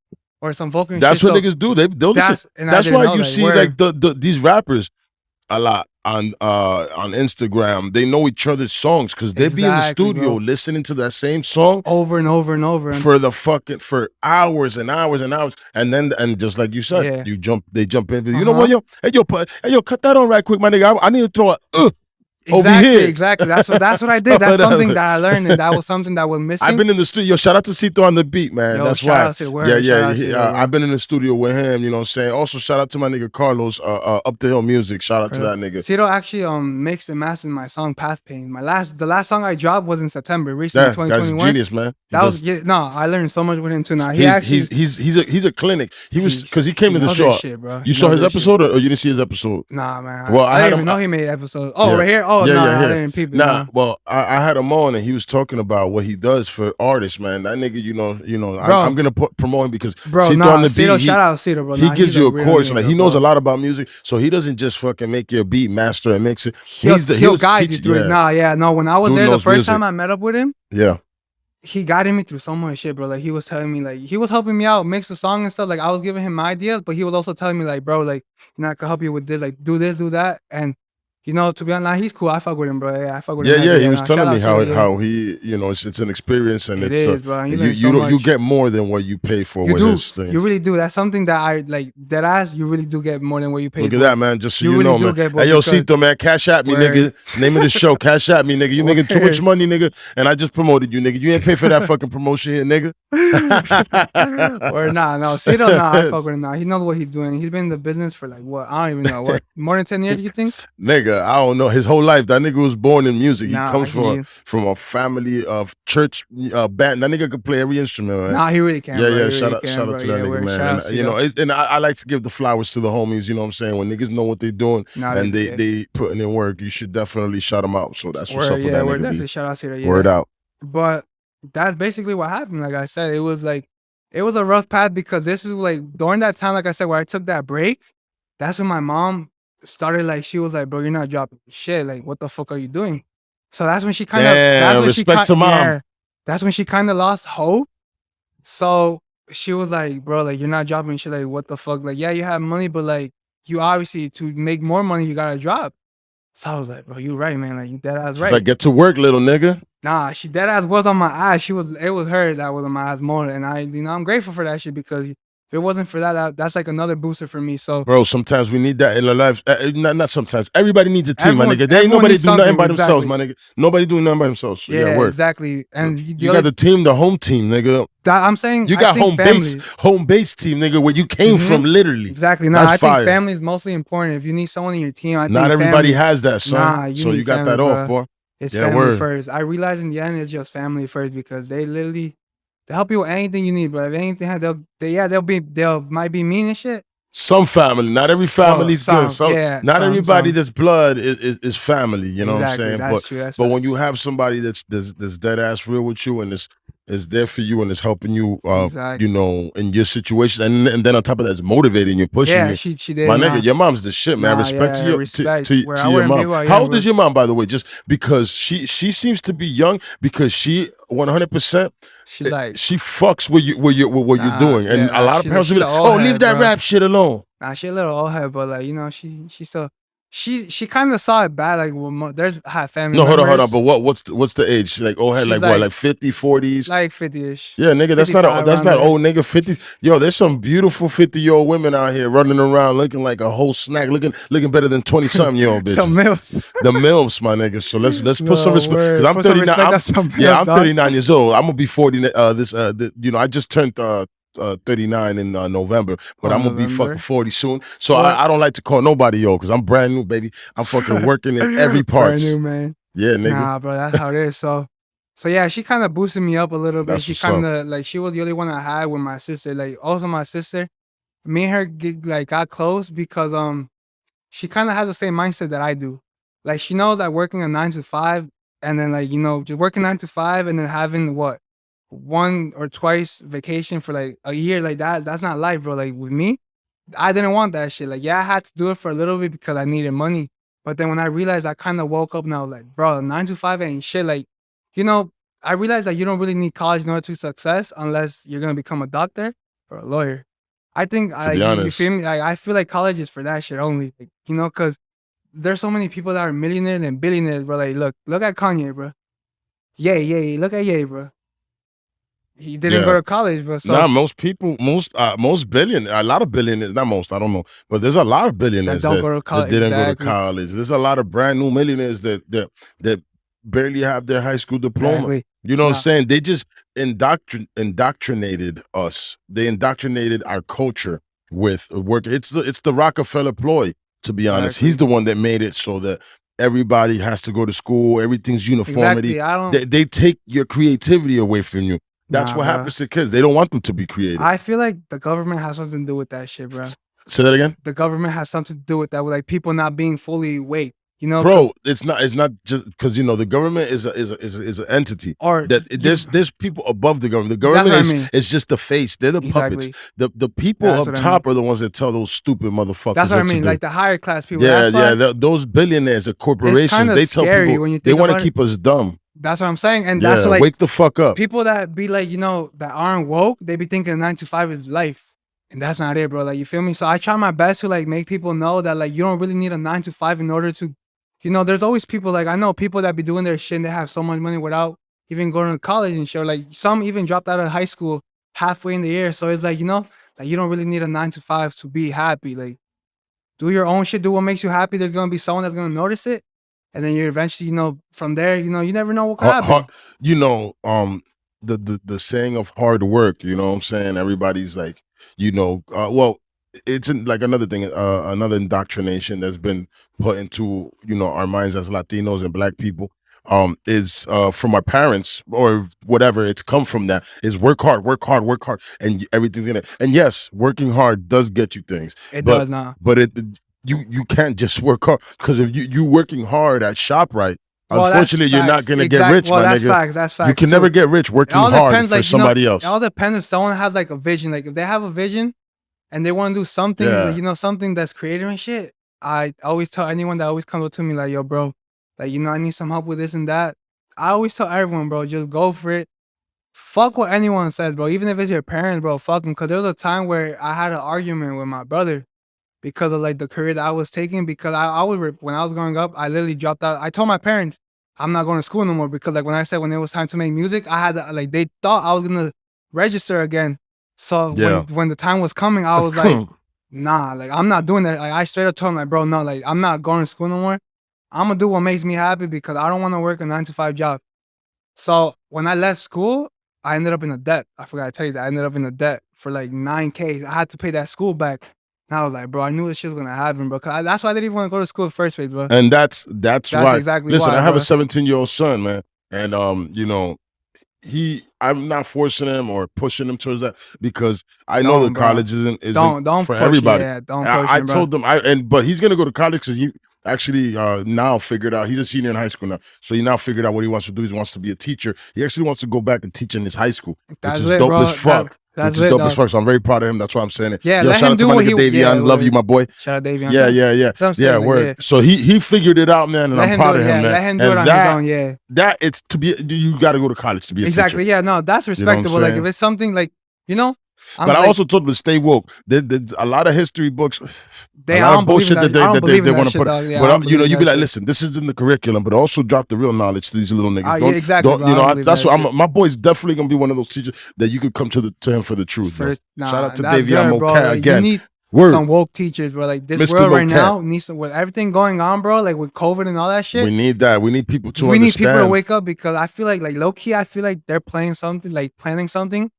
or some vocal. That's shit. what So niggas do. They'll listen. and I That's didn't why know you that. see Word. like these rappers a lot on Instagram. They know each other's songs because they be in the Exactly, studio bro. listening to that same song over and over and over. for hours and hours and hours, and just like you said, Yeah. they jump in. You know what, yo, hey yo, cut that on right quick, my nigga. I need to throw a over here. Exactly. That's what I did. That's something that I learned, and that was something that was missing. I've been in the studio. Shout out to Cito on the beat, man. Yo, That's shout why. out to Word, shout out to Word. I've been in the studio with him. You know what I'm saying. Also, shout out to my nigga Carlos, Up the Hill Music. Shout out to that nigga. Cito actually mixed and mastered my song Path Pain. The last song I dropped was in September, recently, 2021. That's genius, man. I learned so much with him too. Now he's a clinic. He was because he came to the show. Shit, bro. You saw his episode or you didn't see his episode? Nah, man. Well, I didn't even know he made episodes. Oh, right here. Oh, yeah, no, yeah, I didn't peep it. Nah, well, I had him on and he was talking about what he does for artists, man. That nigga, I'm gonna promote him because on the beat, shout out Cito, bro. He gives you a course, like he knows a lot about music, so he doesn't just fucking make you a beat, master and mix it. He'll guide you through it. Nah, when I was there the first time I met up with him, he guided me through so much shit, bro. Like he was telling me, like he was helping me out mix the song and stuff. Like I was giving him my ideas, but he was also telling me, like, bro, like I could help you with this, like do this, do that, and. To be honest, he's cool. I fuck with him, bro. Yeah, I fuck with him. Yeah, he was telling me how he, it's an experience and you get more than what you pay for with his thing. You really do. That's something that I like. Dead ass, you really do get more than what you pay. Look for. at that, man. Just so you really know, man. Hey, yo, Cito, man, cash at me, nigga. Name of the show, cash at me, nigga. You making too much money, nigga, and I just promoted you, nigga. You ain't pay for that fucking promotion here, nigga. Or no, Cito, I fuck with him now. He knows what he's doing. He's been in the business for like what? I don't even know. What? More than 10 years, you think? Nigga, I don't know. His whole life, that nigga was born in music. He comes from a family of church band. That nigga could play every instrument, man. Nah, he really can. Yeah, shout out to that nigga, man. And I like to give the flowers to the homies. You know what I'm saying? When niggas know what they're doing and they putting in work, you should definitely shout them out. So that's what's up with that nigga. Definitely shout out to that. Word out. But that's basically what happened. Like I said, it was a rough path because this is like during that time, like I said, where I took that break. That's when my mom started like she was like, bro, you're not dropping shit. Like, what the fuck are you doing? So that's when she kind of that's when she kind of lost hope. So she was like, bro, like you're not dropping shit. Like, what the fuck? Like, yeah, you have money, but like you obviously to make more money, you gotta drop. So I was like, bro, you right, man. Like you dead ass right. Like, get to work, little nigga. Nah, she dead ass was on my ass. It was her that was on my ass more, and I'm grateful for that shit because if it wasn't for that, that's like another booster for me. So, bro, sometimes we need that in our lives. Not sometimes. Everybody needs a team, my nigga. There ain't nobody doing nothing by themselves, my nigga. Nobody doing nothing by themselves. So yeah, word. Exactly. And you got the team, the home team, nigga. I'm saying you got home base team, nigga, where you came from, literally. Exactly. No, I think family is mostly important. If you need someone in your team, I think not everybody has that, son. Nah, so you got that off, boy. It's family first. I realize in the end it's just family first because they help you with anything you need, bro. If anything, they might be mean and shit. Some family, not every family's good. Not everybody that's blood is family. You know what I'm saying? That's true. But when you have somebody that's dead ass real with you and is there for you and is helping you, Exactly. you know, in your situation, and then on top of that, it's motivating you, pushing Yeah, you. she did. My Nah. nigga, your mom's the shit, man. Nah, Respect yeah, to your respect. Where I to your wouldn't be mom. who I How am, old bro. is your mom, by the way? Just because she seems to be young, because she 100%. She like, She fucks with you, with what you're nah, doing, and yeah, a lot of parents will she's be an like, old "Oh, leave head, that bro. rap shit alone." Nah, she a little old head, but like, you know, she still, she kind of saw it bad. Like, there's had family No, members. hold on. But what's the age? Like, oh, head, She's like what, like 50, 40s? like 50-ish. Yeah, nigga, that's 55 that's around not there. old, nigga. 50. Yo, there's some beautiful 50-year-old women out here running around looking like a whole snack, looking better than 20-something-year-old bitches. Some milfs. The milfs, my nigga. So let's put some No, respect, word. because I'm Put some 39. respect on some Yeah, milf, I'm dog. 39 years old. I'm gonna be 40. You know, I just turned 39 in November, but Oh, I'm gonna be November. fucking 40 soon. So What? I don't like to call nobody yo, because I'm brand new, baby. I'm fucking working in every Brand parts. new, man. Yeah, nigga. Nah, bro, that's how it is. So yeah, she kind of boosted me up a little bit. That's She what's up. kind of like, she was the only one I had with my sister. Like, also my sister, me and her got close because she kind of has the same mindset that I do. Like, she knows that working a 9 to 5, and then, like, you know, just working 9 to 5 and then having what, one or twice vacation for like a year, like that's not life, bro. Like, with me, I didn't want that shit. Like, yeah, I had to do it for a little bit because I needed money. But then when I realized, I kind of woke up now, like, bro, 9 to 5 ain't shit. Like, you know, I realized that you don't really need college in order to success unless you're gonna become a doctor or a lawyer. I think, To like, be you honest. feel me? Like, I feel like college is for that shit only. Like, you know, because there's so many people that are millionaires and billionaires, bro. Like, look at Kanye, bro. Yay, look at Ye, bro. He didn't go to college, bro. So Nah, most people, most billionaires, a lot of billionaires, not most, I don't know, but there's a lot of billionaires don't go to college. that didn't go to Exactly. college. There's a lot of brand new millionaires that barely have their high school diploma. Exactly. You know what I'm Nah. saying? They just indoctrinated us. They indoctrinated our culture with work. It's the Rockefeller ploy, to be honest. Exactly. He's the one that made it so that everybody has to go to school. Everything's uniformity. Exactly. I don't. They take your creativity away from you. That's Nah, what bro. happens to kids. They don't want them to be creative. I feel like the government has something to do with that shit, bro. Say that again, The government has something to do with that, with like people not being fully awake. You know, bro. It's not just because, you know, the government is an entity. or That there's people above the government. The government what I mean. is just the face. They're the puppets. Exactly. The people That's up what I top are the ones that tell those stupid motherfuckers. That's what I to mean. do. Like the higher class people. Yeah, That's why those billionaires, the corporations, kinda they tell scary people when you they think want to about it. keep us dumb. That's what I'm saying, and Yeah, that's like wake the fuck up. people that be like, you know, that aren't woke. They be thinking 9 to 5 is life, and that's not it, bro. Like, you feel me? So I try my best to like make people know that like you don't really need a 9 to 5 in order to, you know. There's always people, like, I know people that be doing their shit and they have so much money without even going to college and shit. Like, some even dropped out of high school halfway in the year. So it's like, you know, like, you don't really need a 9 to 5 to be happy. Like, do your own shit, do what makes you happy. There's gonna be someone that's gonna notice it, and then you're eventually, you know, from there, you know, you never know what could happen. You know, the saying of hard work, you know what I'm saying? Everybody's like, you know, well, it's like another thing, another indoctrination that's been put into, you know, our minds as Latinos and Black people, is from our parents or whatever. It's come from that, is work hard, and everything's gonna, and yes, working hard does get you things. It does not. But you can't just work hard, because if you working hard at ShopRite, Well, that's unfortunately, you're not facts. gonna Exact- get rich, well, my that's nigga. facts. That's facts. You can too. never get rich It working all hard depends, for like, you know, somebody else. it all depends if someone has like a vision. Like, if they have a vision and they want to do something, Yeah. like, you know, something that's creative and shit. I always tell anyone that always comes up to me like, yo, bro, like, you know, I need some help with this and that. I always tell everyone, bro, just go for it. Fuck what anyone says, bro. Even if it's your parents, bro, fuck them. Because there was a time where I had an argument with my brother because of like the career that I was taking. Because I was, when I was growing up, I literally dropped out. I told my parents I'm not going to school no more, because like when I said, when it was time to make music, I had to, like, they thought I was gonna register again. So Yeah. when the time was coming, I was like, nah, like, I'm not doing that. Like, I straight up told him, like, bro, no, like, I'm not going to school no more. I'm gonna do what makes me happy, because I don't want to work a 9 to 5 job. So when I left school, I ended up in a debt. I forgot to tell you that. I ended up in a debt for like $9K. I had to pay that school back. And I was like, bro, I knew this shit was gonna happen, bro. That's why I didn't even want to go to school in the first place, bro. And that's why. exactly Listen, why, I have bro. a 17-year-old son, man, and you know, I'm not forcing him or pushing him towards that, because I know Don't, the bro. college isn't Don't for push everybody. it. Yeah, don't I push it, bro. told him, but he's gonna go to college because actually now figured out, he's a senior in high school now. So he now figured out what he wants to do. He wants to be a teacher. He actually wants to go back and teach in his high school, That's which is lit, dope bro. as fuck. That's which is lit, dope as dog. fuck. So I'm very proud of him. That's why I'm saying it. Yeah, Yo, let shout him out to do my what nigga he- Davion. yeah, Love word. you, my boy. Shout out Davion. Yeah. That's what I'm Yeah, saying, word. yeah. So he figured it out, man, and Let I'm him proud do of it, him, yeah. man. Let him do and it on that, his own, yeah. that it's to be, you got to go to college to be a Exactly, teacher. yeah. No, that's You know what I'm respectable. Like saying? if it's something like, you know, I'm But I like, also told them to stay woke. There's a lot of history books, I a lot don't of believe in bullshit that. I don't that believe they in that want to shit, put. dog. Yeah, I But don't you know, believe you that be like, shit. listen, this is in the curriculum, but also drop the real knowledge to these little niggas. Yeah, exactly, bro. You I know, don't believe that's that what shit. my boy's definitely gonna be one of those teachers that you could come to him for the truth, bro. Nah, Shout out to that's Davion good, bro. Mocat Like, again. you need Word. some woke teachers, bro. Like this Mr. world right Mocat. now needs some, with everything going on, bro. Like with COVID and all that shit. We need that. We need people to We need understand. people to wake up because I feel like low key, I feel like they're playing something, like planning something.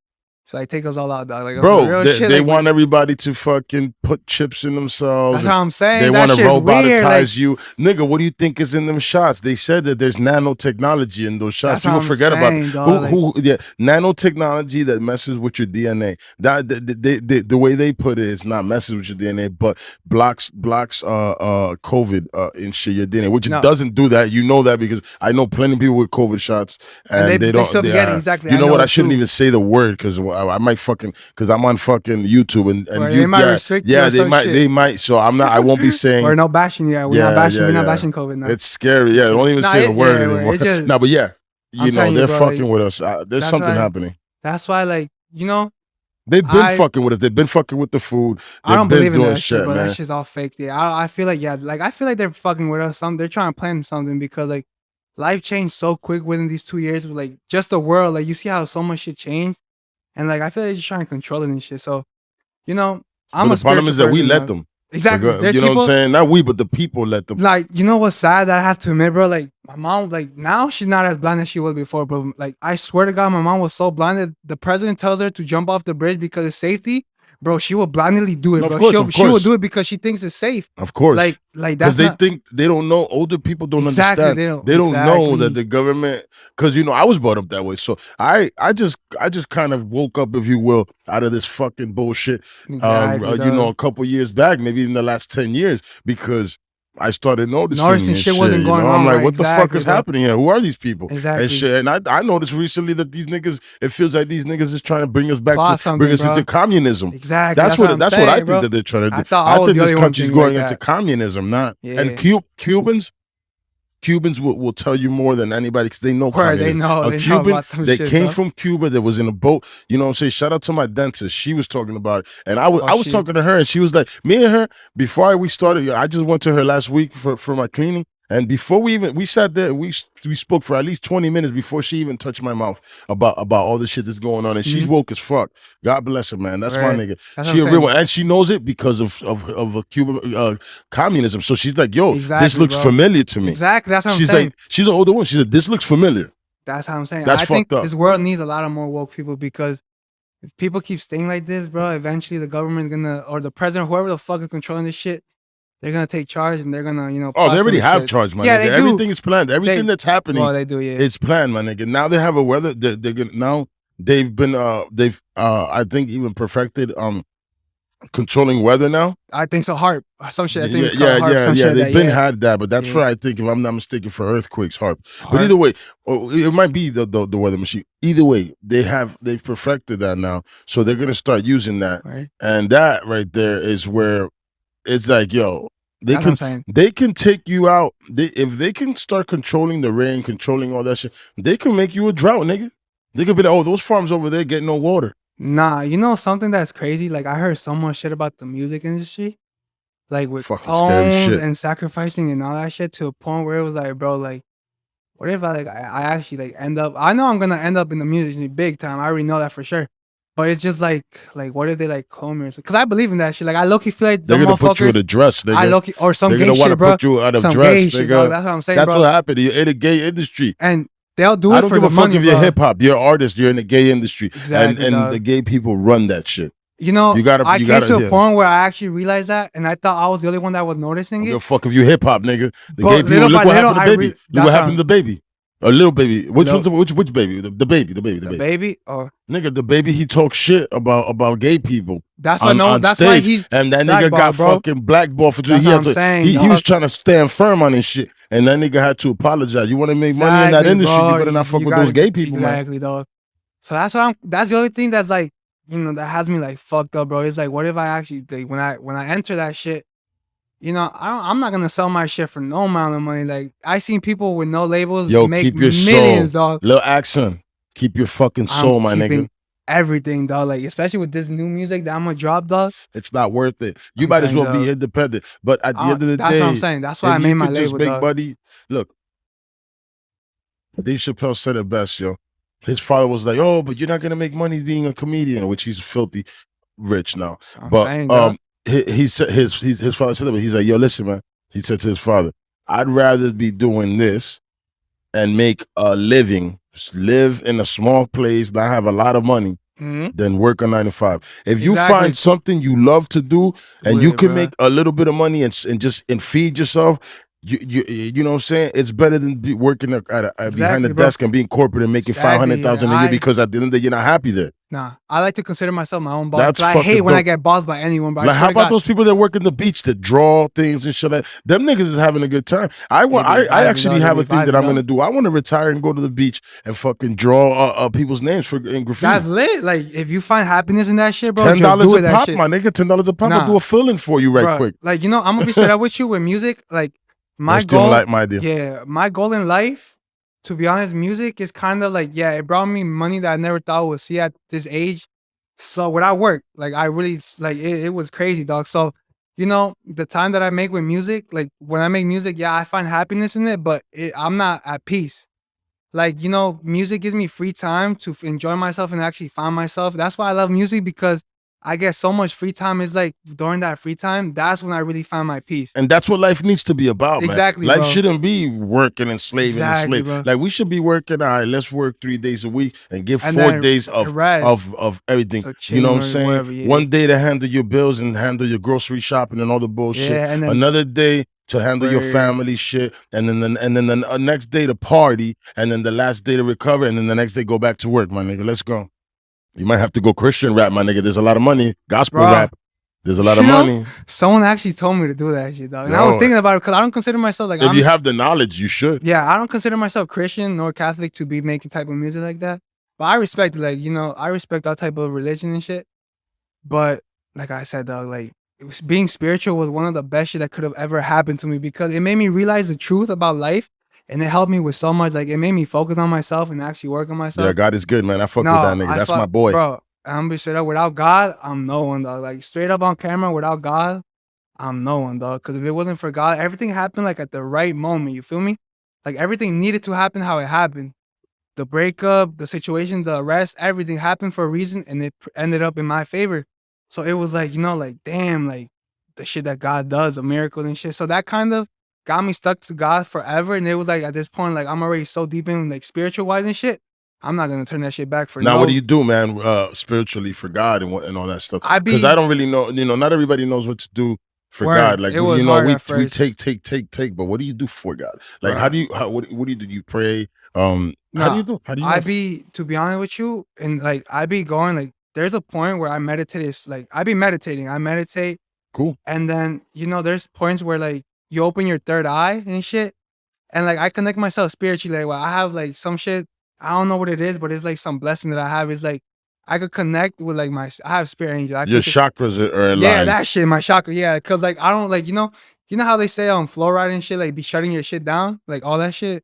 So like take us all out, dog. Like that's some Bro, real they, shit. they like, want everybody to fucking put chips in themselves. That's what I'm saying. They That want to shit's weird, robotize like- you. Nigga, what do you think is in them shots? They said that there's nanotechnology in those shots. That's People what I'm forget saying, about dog, nanotechnology that messes with your DNA. That the way they put it is not messes with your DNA, but blocks COVID and shit your DNA, which No. it doesn't do that. You know that because I know plenty of people with COVID shots and, they don't. still be getting exactly. You know what? I it shouldn't too. even say the word because I might fucking because I'm on fucking YouTube and Or you they might restrict you yeah or they some might shit. they might. So I'm not. I won't be saying. Or no bashing. Yeah, we're not bashing. We're not bashing COVID now. It's scary. Yeah, don't even Nah, say the word yeah, anymore. it's just- No, but yeah, I'm you know telling you, they're bro, fucking like, with us. There's that's something why- happening. That's why, like, you know, They've been I- fucking with us. They've been fucking with the food. I They've don't been believe in doing that shit, bro. man. That shit's all fake. Yeah, I feel like, yeah, like I feel like they're fucking with us. They're trying to plan something because like life changed so quick within these 2 years. Like just the world, like you see how so much shit changed, and like I feel like they're just trying to control it and shit. So, you know, I'm But a the problem is that we spiritual let person, them. Exactly. Like, There's you know people, what I'm saying? Not we, but the people let them. like, you know what's sad that I have to admit, bro? Like, my mom, like, now she's not as blind as she was before, bro. Like, I swear to God, my mom was so blind that the president tells her to jump off the bridge because of safety. Bro, she will blindly do it, No, bro. of course, She will course. do it because she thinks it's safe. Of course. Like Because that's they not, think they don't know. Older people don't Exactly, understand. they don't- know exactly. that the government. Because you know, I was brought up that way. So I just kind of woke up, if you will, out of this fucking bullshit. Exactly, You dog. know, a couple years back, maybe in the last 10 years, because I started noticing Noticing shit wasn't you going know? I'm on, like, right? what the fuck Exactly, is bro. happening here? Who are these people? Exactly. And shit. And I noticed recently that these niggas, it feels like these niggas is trying to bring us back Plot to something, bring us bro. into communism. Exactly. That's what I'm I saying, think bro. that they're trying to do. I thought I was think the this only one country's thinking going like into that. communism, not Yeah. and Cubans will tell you more than anybody because they know Word, they communism. know- A they know Cuban about them that shit, came bro. from Cuba that was in a boat. You know what I'm saying? Shout out to my dentist. She was talking about it. And I was shit. talking to her and she was like, me and her, before we started, I just went to her last week for my cleaning. And before we sat there, we spoke for at least 20 minutes before she even touched my mouth about all the shit that's going on. And she's woke as fuck. God bless her, man. That's my Right. nigga. That's She what a I'm real saying. one. And she knows it because of a Cuban communism. So she's like, yo, this Exactly, looks bro. familiar to me. Exactly. That's what She's I'm saying. like, she's an older woman. She said, this looks familiar. That's how I'm saying. That's I think fucked up. this world needs a lot of more woke people because if people keep staying like this, bro, eventually the government's gonna, or the president, whoever the fuck is controlling this shit, they're gonna take charge and they're gonna, you know. Oh, they plot already some have shit. charge, my Yeah, nigga. they do. Everything is planned. Everything that's happening, Well, they do, yeah. it's planned, my nigga. Now they have a weather. They're gonna now. They've been I think even perfected controlling weather now. I think so. HARP, some shit. I think it's yeah, called HARP. Some shit like They've that, been yeah. had that, but that's Yeah. for I think if I'm not mistaken for earthquakes, HARP. But HARP. either way, it might be the weather machine. Either way, they've perfected that now, so they're gonna start using that, Right. and that right there is where it's like, yo, they That's what I'm saying. they can take you out. If they can start controlling the rain, controlling all that shit, they can make you a drought, nigga. They could be like, oh, those farms over there get no water. Nah, you know something that's crazy? Like I heard so much shit about the music industry, like with Fucking scary clones shit. and sacrificing and all that shit to a point where it was like, bro, like, what if I actually like end up? I know I'm gonna end up in the music industry big time. I already know that for sure. But it's just like what if they like clone me or something? Because I believe in that shit. Like I low-key feel like They're the gonna put you in motherfuckers. a dress, nigga. I low-key or some They're gay gonna want to shit, bro. put you out of Some dress, gay nigga. shit, dog. That's what I'm saying, That's bro. what happened. You're in the gay industry. And they'll do I it don't for give the a fuck money, if you're bro. hip hop. You're an artist. You're in the gay industry, Exactly, and dog. the gay people run that shit. You know, You gotta- I you came gotta- to a yeah. point where I actually realized that, and I thought I was the only one that was I noticing don't give it. a fuck if you hip hop, nigga. The But gay people. little Look by what little, happened to I Baby. re- Look that's what how- happened to Baby. A little baby. Which Lil- one's which baby? The baby. The baby, or Nigga, the baby, he talks shit about gay people that's what on that's why stage, he's and that nigga got blackballed, bro. fucking blackballed for That's what I'm saying, he was dog. trying to stand firm on his shit, and that nigga had to apologize. You want to make money in that Exactly, industry, bro. you better not fuck You with those gotta- gay people, man. Exactly, dog. So that's the only thing that's like, you know, that has me like fucked up, bro. It's like, what if I actually like when I enter that shit, you know, I'm not gonna sell my shit for no amount of money. Like I seen people with no labels Yo, make keep your millions, soul, dog. Lil Ackson. Keep your fucking soul, my keeping nigga. everything, dog. Like especially with this new music that I'm gonna drop, dog. It's not worth it. You I'm might as saying, well be dog. independent. But at the end of the That's day, what I'm saying. That's why I if made you my could just label, make dog. money, look, Dave Chappelle said it best, yo. His father was like, "Oh, but you're not gonna make money being a comedian," which he's filthy rich now. I'm But saying, dog. he said his father said that, but he's like, "Yo, listen, man." He said to his father, "I'd rather be doing this and make a living, just live in a small place, not have a lot of money, Mhm. than work a 9 to 5. If you Exactly. find something you love to do and Do you it, can bruh. make a little bit of money and feed yourself, you know what I'm saying? It's better than working behind Exactly, the bro. desk and being corporate and making Exactly, 500,000 a yeah. year, because at the end of the day, you're not happy there. Nah, I like to consider myself my own boss. That's 'Cause I hate fucking when I dope. get bossed by anyone. But I Like, swear how to about God, those people that work in the beach that draw things and shit like that? Them niggas is having a good time. I vibing, actually dog. have They a thing be that I'm vibing, gonna do. I want to retire and go to the beach and fucking draw people's names in graffiti. That's lit. Like if you find happiness in that shit, bro, $10 just do a it. That pop, shit. my nigga. $10 a pop. I'll Nah. do a filling for you right Bruh, quick. Like, you know, I'm gonna be straight up with you with music. Like my That's still goal, like my idea. yeah, my goal in life, to be honest, music is kind of like, yeah, it brought me money that I never thought I would see at this age. So when I work, like I really like it was crazy, dog. So, you know, the time that I make with music, like when I make music, yeah, I find happiness in it, but I'm not at peace. Like, you know, music gives me free time to enjoy myself and actually find myself. That's why I love music, because I get so much free time. It's like during that free time, that's when I really find my peace. And that's what life needs to be about, Exactly, man. Life bro. shouldn't be working and slaving Exactly, and bro. slave. Like, we should be working, all right, let's work 3 days a week and give And 4 then days of rest. everything. So You know what I'm chilling or saying? whatever, yeah. One day to handle your bills and handle your grocery shopping and all the bullshit. Yeah, and then Another day to handle your Word. family shit, and then the next day to party, and then the last day to recover, and then the next day go back to work, my nigga. Let's go. You might have to go Christian rap, my nigga. There's a lot of money. Gospel Bro, rap. There's a lot of you know, money. someone actually told me to do that shit, dog. And I was Yo, thinking about it because I don't consider myself like If you have the knowledge, you should. yeah, I don't consider myself Christian nor Catholic to be making type of music like that. But I respect it, like, you know, I respect that type of religion and shit. But like I said, dog, like being spiritual was one of the best shit that could have ever happened to me, because it made me realize the truth about life, and it helped me with so much. Like it made me focus on myself and actually work on myself. Yeah, God is good, man. I fuck No, with that nigga. I That's fuck- my boy. bro. I'm gonna be straight up. Without God, I'm no one, dog. Like straight up on camera, without God, I'm no one, dog. Because if it wasn't for God, everything happened like at the right moment. You feel me? Like everything needed to happen how it happened. The breakup, the situation, the arrest, everything happened for a reason, and it ended up in my favor. So it was like, you know, like damn, like the shit that God does, a miracle and shit. So that kind of got me stuck to God forever. And it was like at this point, like I'm already so deep in like spiritual wise and shit. I'm not gonna turn that shit back for Now, no. what do you do, man, spiritually for God and all that stuff? I be- Because I don't really know. You know, not everybody knows what to do for Word. God. Like, It was you know, hard we at first. take. But what do you do for God? Like, Bruh. what do you do? You pray? How do Nah, you do? How do you? I know? be, to be honest with you, and like I be going like there's a point where I meditate. It's like I be meditating. I meditate, Cool. and then you know there's points where like you open your third eye and shit, and like I connect myself spiritually. Like, well, I have like some shit. I don't know what it is, but it's like some blessing that I have. It's like I could connect with like I have spirit angel. I Your could- chakras are aligned. yeah, that shit, my chakra. Yeah, cause like I don't like, you know how they say on fluoride and shit, like be shutting your shit down, like all that shit.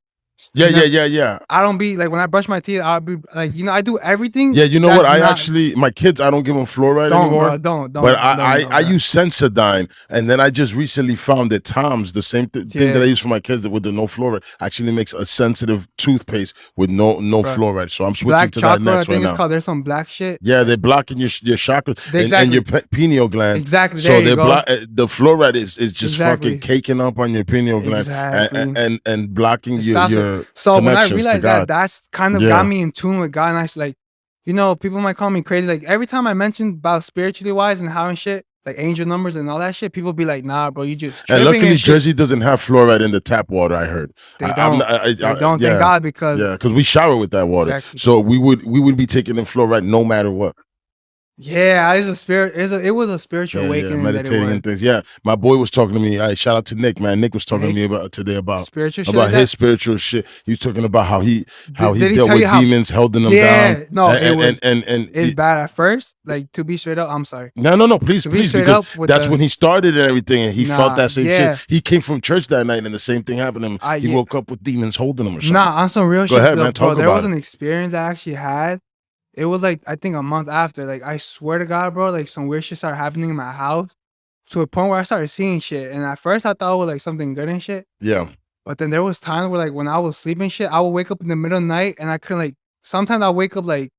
Yeah, You know? yeah. I don't be like when I brush my teeth, I'll be like, you know, I do everything. Yeah, you know what? that's I not- actually, my kids, I don't give them fluoride don't, anymore. bro, don't. But I don't, bro. use Sensodyne, and then I just recently found that Tom's, the same thing Yeah. that I use for my kids with the no fluoride, actually makes a sensitive toothpaste with no Bruh. fluoride. So I'm switching black to chocolate. that I next think right it's now. called. There's some black shit. Yeah, they're blocking your chakras and Exactly. your pineal gland. Exactly. So There you they're go. the fluoride is just Exactly. fucking caking up on your pineal gland Exactly. and blocking It your stops it. your So when I connections to realized God. that, that's kind of Yeah. got me in tune with God. And I like, you know, people might call me crazy. Like every time I mention about spiritually wise and how and shit, like angel numbers and all that shit, people be like, nah, bro, you just And tripping luckily, and shit. Jersey doesn't have fluoride in the tap water. I heard. They I'm don't. not- They don't. yeah, Thank God, because yeah, because we shower with that water, Exactly. so we would be taking in fluoride no matter what. yeah, it's a spirit. It was a spiritual awakening that it meditating was. and things. Yeah, my boy was talking to me. Shout out to Nick, man. Nick was talking to me about today about Spiritual shit about like his that? spiritual shit. He was talking about how he Did he dealt tell with you how- demons, holding them Yeah, down. no, it and, was- and It's bad at first. Like, to be straight up, I'm sorry. no, please, To be please, straight because up with that's the- when he started and everything, and he felt Nah, that same yeah. shit. He came from church that night, and the same thing happened to him. He Yeah. woke up with demons holding him or something. Nah, on some real Go shit, ahead, though, man, bro. talk There about was it. an experience I actually had. It was like, I think a month after. Like, I swear to God, bro, like some weird shit started happening in my house to a point where I started seeing shit. And at first I thought it was like something good and shit. Yeah, But then there was times where like when I was sleeping shit, I would wake up in the middle of the night and I couldn't like, sometimes I wake up like,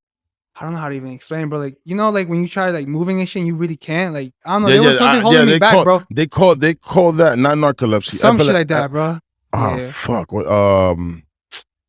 I don't know how to even explain, bro. Like, you know, like when you try like moving and shit and you really can't. Like, I don't know, there was something holding me back, bro. They call that not narcolepsy, Some shit like that, bro. Oh Yeah. fuck! What,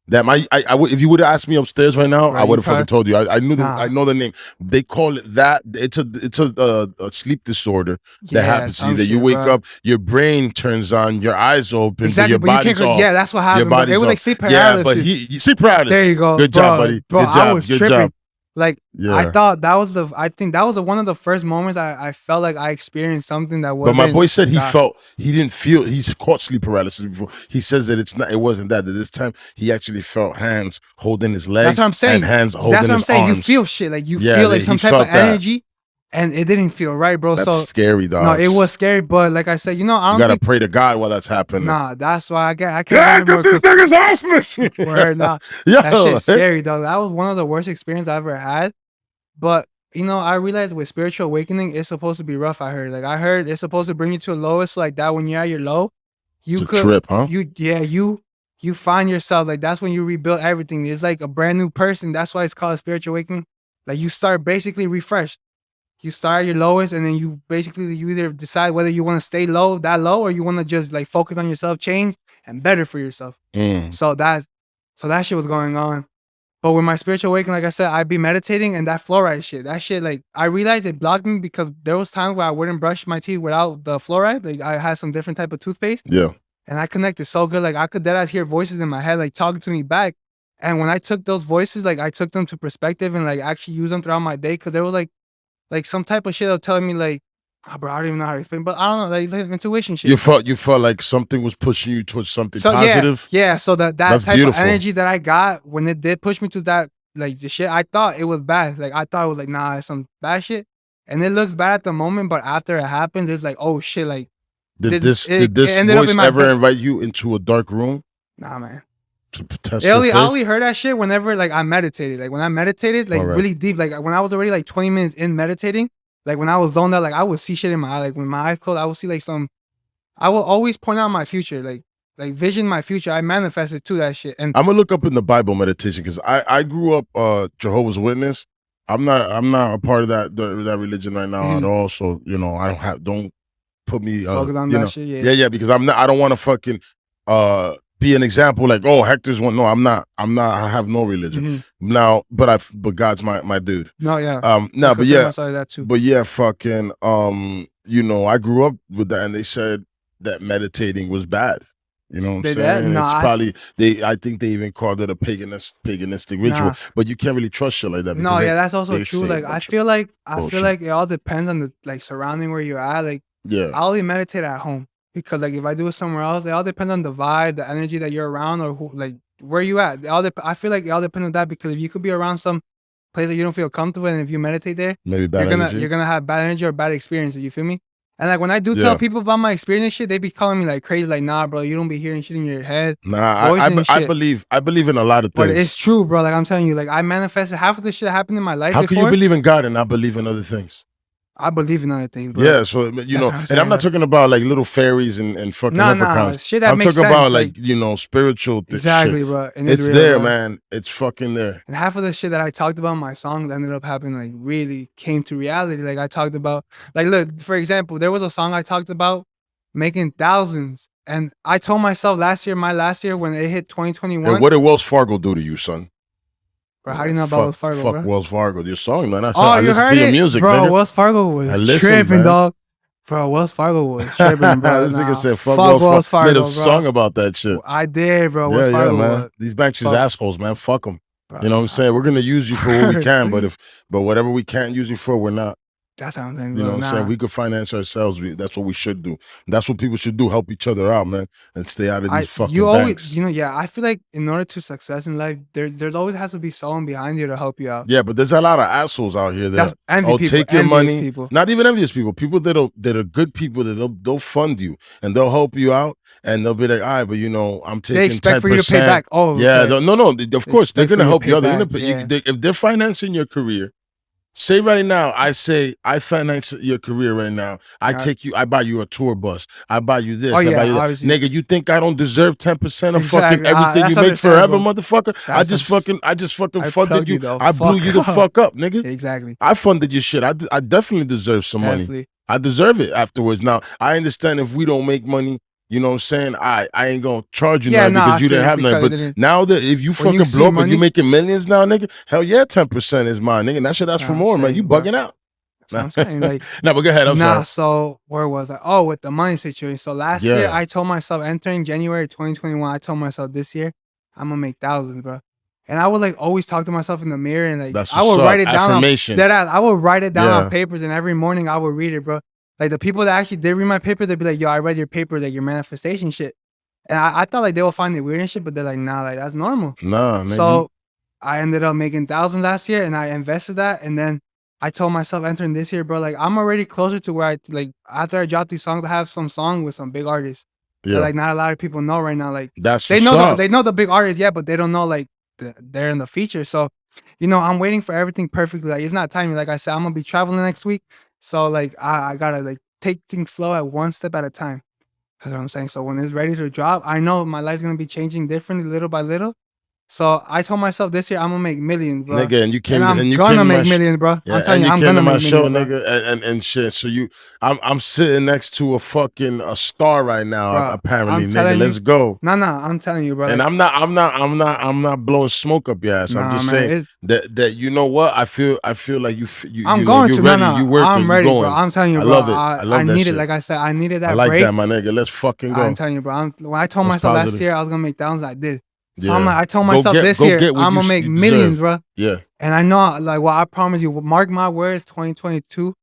that I would, if you would have asked me upstairs right now, Right, I would have you fucking told you. I knew Nah. I know the name. They call it that. It's a sleep disorder that Yeah, happens to you. some That you shit, wake bro. up, your brain turns on, your eyes open, Exactly, but your but you body's can't. off. Yeah, that's what happened. Bro. body's It was like off. sleep Yeah, but paralysis. he sleep paralysis. There you go. Good bro, job, buddy. Bro, Good job. I was Good tripping. job. Like, Yeah. I thought that was I think that was one of the first moments I felt like I experienced something that But wasn't. my boy said God. he didn't feel, he's caught sleep paralysis before. He says that it wasn't that this time he actually felt hands holding his legs. That's what I'm saying. And hands holding That's what I'm his saying. arms. You feel shit. Like, you Yeah, feel like he some type of felt that. energy, and it didn't feel right, bro. That's so scary, dog. no, it was scary. But like I said, you know, I You don't gotta think. pray to God while that's happening. Nah, that's why I can't. God, remember get this nigga's hospice. Word, nah. Yo, That shit's scary, dog. That was one of the worst experiences I ever had. But you know, I realized with spiritual awakening, it's supposed to be rough. I heard it's supposed to bring you to a lowest, like that. When you're at your low, you It's a could trip, huh? you find yourself. Like, that's when you rebuild everything. It's like a brand new person. That's why it's called spiritual awakening. Like, you start basically refreshed. You start at your lowest, and then you either decide whether you want to stay low, or you want to just like focus on yourself, change, and better for yourself. So that shit was going on. But with my spiritual awakening, like I said, I'd be meditating, and that fluoride shit, like, I realized it blocked me because there was times where I wouldn't brush my teeth without the fluoride. Like, I had some different type of toothpaste, Yeah. and I connected so good. Like, I could deadass hear voices in my head, like, talking to me back. And when I took those voices, like, I took them to perspective and like actually used them throughout my day, because there was like some type of shit that was telling me like, oh, bro, I don't even know how to explain, but I don't know, like intuition shit. You felt like something was pushing you towards something So positive. yeah. So that That's type beautiful. of energy that I got when it did push me to that, like the shit, I thought it was bad. Like, I thought it was like, nah, it's some bad shit, and it looks bad at the moment, but after it happens, it's like, oh shit, like, Did it this ended up voice in my ever bed. invite you into a dark room Nah, man. to test I your only faith? heard that shit whenever like I meditated. Like, when I meditated, like Alright. really deep, like when I was already like 20 minutes in meditating, like when I was zoned out, like I would see shit in my eye. Like, when my eyes closed, I would see like I will always point out my future, like vision my future. I manifested to that shit. And I'm gonna look up in the Bible meditation because I grew up Jehovah's Witness. I'm not a part of that religion right now at all. So you know, don't put me focus on you that know, shit. Yeah. yeah, because I don't want to fucking be an example like, oh, Hector's one. No, I'm not. I have no religion Mhm. now, but God's my dude. No, yeah. No, I but could say yeah, myself that too. but yeah, fucking you know, I grew up with that, and they said that meditating was bad. You know what I'm They saying? did? Nah, It's I- probably I think they even called it a paganistic ritual. Nah. But you can't really trust shit like that. No, because yeah, that's also they true. say a Like, I bunch of feel like bullshit. it all depends on the like surrounding where you're at. Like, Yeah. I only meditate at home, because like if I do it somewhere else, it all depends on the vibe, the energy that you're around, or who, like, where you at. I feel like it all depends on that, because if you could be around some place that you don't feel comfortable, and if you meditate there, Maybe bad energy. you're gonna have bad energy or bad experiences. You feel me? And like, when I do Yeah. tell people about my experience and shit, they be calling me like crazy, like, nah, bro, you don't be hearing shit in your head. Nah, voice and I shit. believe in a lot of But things. it's true, bro. Like, I'm telling you, like, I manifested half of the shit that happened in my life How can before. you believe in God and not believe in other things? I believe in other things, bro. Yeah, so you know, what I'm and saying, I'm not like- talking about like little fairies and fucking Nah, leprechauns. shit that I'm makes talking sense. about like you know, spiritual exactly, shit. bro. And It's real, there, bro. man. It's fucking there. And half of the shit that I talked about in my songs ended up happening, like, really came to reality. Like, I talked about, like, look, for example, there was a song I talked about making thousands. And I told myself my last year, when it hit 2021. And what did Wells Fargo do to you, son? Bro, how do you know about Fuck- Wells Fargo, Fuck bro? Wells Fargo. Your song, man. I Oh, you listen heard to your it? music, bro, nigga. Wells Fargo I was listen, tripping, man. dog. Bro, Wells Fargo was tripping, bro. This nigga Nah, said, fuck fuck Wells Fargo. Made a bro. song about that shit. I did, bro. Wells Yeah, Fargo man. was. These banks is Fuck. assholes, man. Fuck them. Bro, You know what I'm saying? We're gonna use you for what we can, but whatever we can't use you for, we're not. That's how I'm saying, You know bro. what I'm saying? We could finance ourselves. That's what we should do. That's what people should do. Help each other out, man, and stay out of these fucking you banks. always, I feel like in order to success in life, there's always has to be someone behind you to help you out. Yeah, but there's a lot of assholes out here that take your envious money. People. Not even envious people. People that are good people that they'll fund you and they'll help you out and they'll be like, all right, but I'm taking 10%. They expect for you to pay back. Oh, yeah, okay. No. Of course, they're gonna help you out. Yeah. If they're financing your career. Say right now, I finance your career right now. I buy you a tour bus. I buy you this. I buy you that. Nigga, you think I don't deserve 10% of fucking everything you make forever, motherfucker? I just fucking funded you. I blew you the fuck up, nigga. Exactly. I funded your shit. I definitely deserve some money. I deserve it afterwards. Now, I understand if we don't make money, you know what I'm saying? I ain't gonna charge you nothing because you didn't have nothing. But now that if you fucking blow up and you making millions now, nigga, hell yeah, 10% is mine, nigga. And that shit ask for more, man. You bugging out. That's what I'm saying. Like, no, but go ahead. I'm sorry. So where was I? Oh, with the money situation. So last year, I told myself entering January 2021, I told myself this year, I'm gonna make thousands, bro. And I would like always talk to myself in the mirror and like I would write it down. I would write it down on papers, and every morning I would read it, bro. Like the people that actually did read my paper, they'd be like, yo, I read your paper, like your manifestation shit. And I thought like they would find it weird and shit, but they're like, nah, like that's normal. Nah, nigga. So I ended up making thousands last year and I invested that. And then I told myself entering this year, bro, like I'm already closer to where after I drop these songs, I have some song with some big artists. Yeah. That, like not a lot of people know right now. Like they know the big artists, yeah, but they don't know like they're in the feature. So, I'm waiting for everything perfectly. Like it's not timing. Like I said, I'm gonna be traveling next week. So like I gotta like take things slow at one step at a time. That's what I'm saying. So when it's ready to drop, I know my life's gonna be changing differently little by little. So I told myself this year I'm gonna make millions, bro. Nigga, and you came and I'm gonna make millions, bro. Yeah, I'm telling you, I'm gonna make show, millions, nigga, and shit. So I'm sitting next to a star right now, bro, apparently, nigga. Let's go. No, I'm telling you, bro. And I'm not blowing smoke up your ass. I'm just saying that you know what? I feel like you I'm going to. You working. I'm ready, bro. I'm telling you, bro. I love it. I love that shit. Like I said, I needed that. I like break. that, my nigga. Let's fucking go. I'm telling you, bro. When I told myself last year I was gonna make thousands, I did. So I told myself this year I'm gonna make millions, bro. Yeah. And I know, like, I promise you, mark my words, 2022,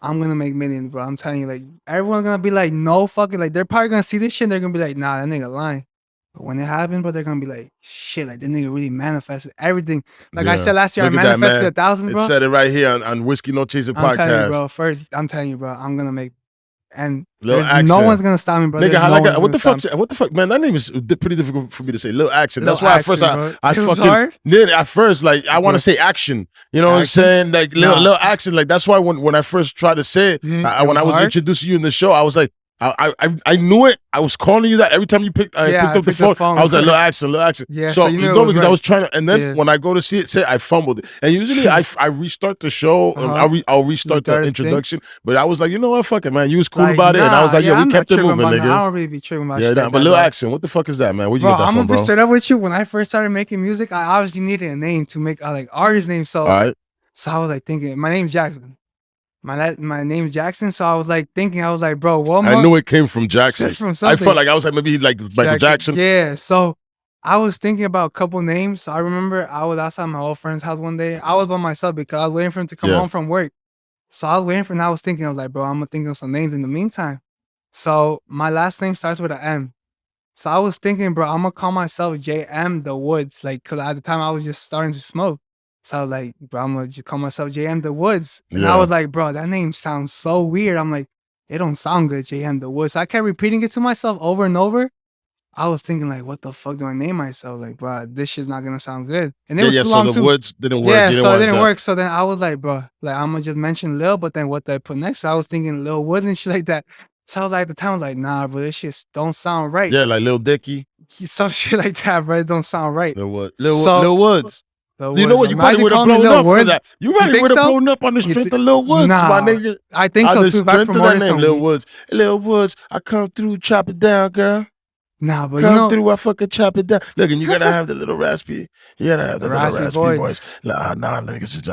I'm gonna make millions, bro. I'm telling you, like, everyone's gonna be like, no fucking, like, they're probably gonna see this shit and they're gonna be like, nah, that nigga lying. But when it happens, bro, they're gonna be like, shit, like, that nigga really manifested everything. Like I said last year, I manifested 1,000, bro. It said it right here on Whiskey No Chaser podcast. I'm telling you, bro, I'm gonna make. And Lil Ackson. No one's gonna stop me, bro. Nigga, what the fuck, man? That name is pretty difficult for me to say. Lil Ackson. That's why at first I fucking did. At first, like I want to say action. You know what I'm saying? Like Lil Ackson. Like that's why when I first tried to say it, when I was introducing you in the show, I was like, I knew it. I was calling you that every time you picked up the phone. I was like, Lil Ackson. Yeah, so you know because I was trying to, and then when I go to see it, I fumbled it. And usually I restart the show. I'll restart the introduction. But I was like, you know what, fuck it, man. You was cool about it, and I was like, yo, we kept it moving, nigga. I don't really be tripping about shit. Yeah, but Lil Ackson, what the fuck is that, man? Where'd you get that from, bro? I'm gonna be straight up with you. When I first started making music, I obviously needed a name to make like artist name. So, so I was like thinking, my name's Jackson. My name's Jackson, so I was like thinking, bro, what? I knew it came from Jackson. I felt like I was like maybe like Michael Jackson. Yeah, so I was thinking about a couple names. So I remember I was outside my old friend's house one day. I was by myself because I was waiting for him to come home from work. So I was waiting for him. And I was thinking, I was like, bro, I'm gonna think of some names in the meantime. So my last name starts with an M. So I was thinking, bro, I'm gonna call myself JM The Woods, like, cause at the time I was just starting to smoke. So I was like, bro, I'm gonna just call myself JM The Woods. And I was like, bro, that name sounds so weird. I'm like, it don't sound good, JM The Woods. So I kept repeating it to myself over and over. I was thinking like, what the fuck do I name myself? Like, bro, this shit's not gonna sound good. And it was too long too. So the Woods didn't work. Yeah, so it didn't work. So then I was like, bro, like I'm gonna just mention Lil, but then what do I put next? So I was thinking Lil Woods and shit like that. So I was like, at the time, I was like, nah, bro, this shit don't sound right. Yeah, like Lil Dicky. Some shit like that, bro. It don't sound right. Lil Woods. Lil Woods. You know what? You Imagine probably would have blown up for that. You probably would have blown up on the strength of Lil Woods, my nigga. I think so too. Strength of that name, Lil Woods. Lil Woods, I come through, chop it down, girl. Nah, but Come you know, through, I fucking chop it down. Look, and you gotta have the little raspy. You gotta have the little Raspy raspy voice. voice. Nah, niggas is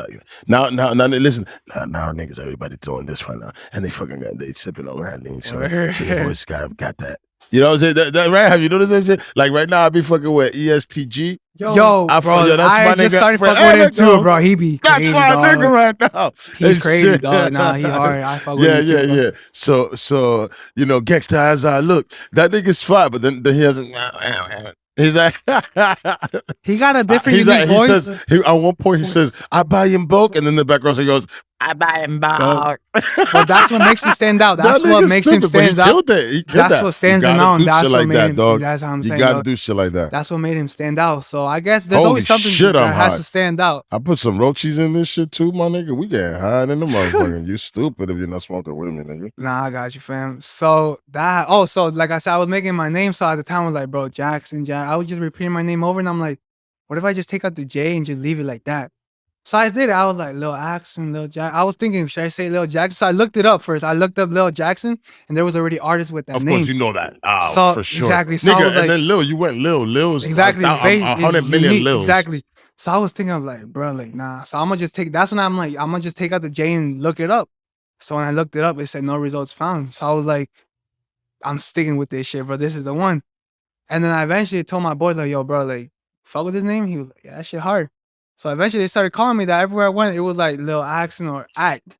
now, listen. Now, niggas, everybody doing this right now, and they fucking they sipping on that thing. So your voice got that. You know what I'm saying? That right? Have you noticed that shit? Like right now, I be fucking with ESTG. yo, bro, that's I my just nigga. started Right, fucking with him yo, too, bro. He be That's crazy, my dog. nigga right now. He's That crazy, shit. dog. Nah, he hard. I fuck with Yeah, him too, bro. yeah. So you know, Gangsta as I look, that nigga's fine, but then he hasn't. He's like, He got a different he's unique like, he voice. says, at one point he says, I buy in bulk, and then the background he goes, I buy in bulk. But that's what makes him stand out. That's That what nigga's makes him stupid, but stand out. He killed it. He killed That's that. what stands You him gotta out. do That's shit what like made that, him. dog. That's how I'm You saying. gotta Dog. do shit like that. That's what made him stand out. So I guess there's Holy always something shit, that I'm has high. to stand out. I put some roaches in this shit too, my nigga. We getting high in the motherfucker. You stupid if you're not smoking with me, nigga. Nah, I got you, fam. So so like I said, I was making my name. So at the time, I was like, bro, Jackson. I was just repeating my name over, and I'm like, what if I just take out the J and just leave it like that? So I did it. I was like, Lil Ackson, Lil Jackson. I was thinking, should I say Lil Jackson? So I looked it up first. I looked up Lil Jackson, and there was already artists with that Of name. course, you know that. Oh, So, for sure. exactly. So I Nigga, was like- and then Lil, you went Lil. Lil's Exactly. 100 million Unique, Lils. exactly. So I was thinking, I was like, bro, like, nah. So I'm gonna just take. That's when I'm like, I'm gonna just take out the J and look it up. So when I looked it up, it said no results found. So I was like, I'm sticking with this shit, bro. This is the one. And then I eventually told my boys, like, yo, bro, like, fuck with his name. He was like, yeah, that shit hard. So eventually they started calling me that. Everywhere I went, it was like Lil Ackson or Act.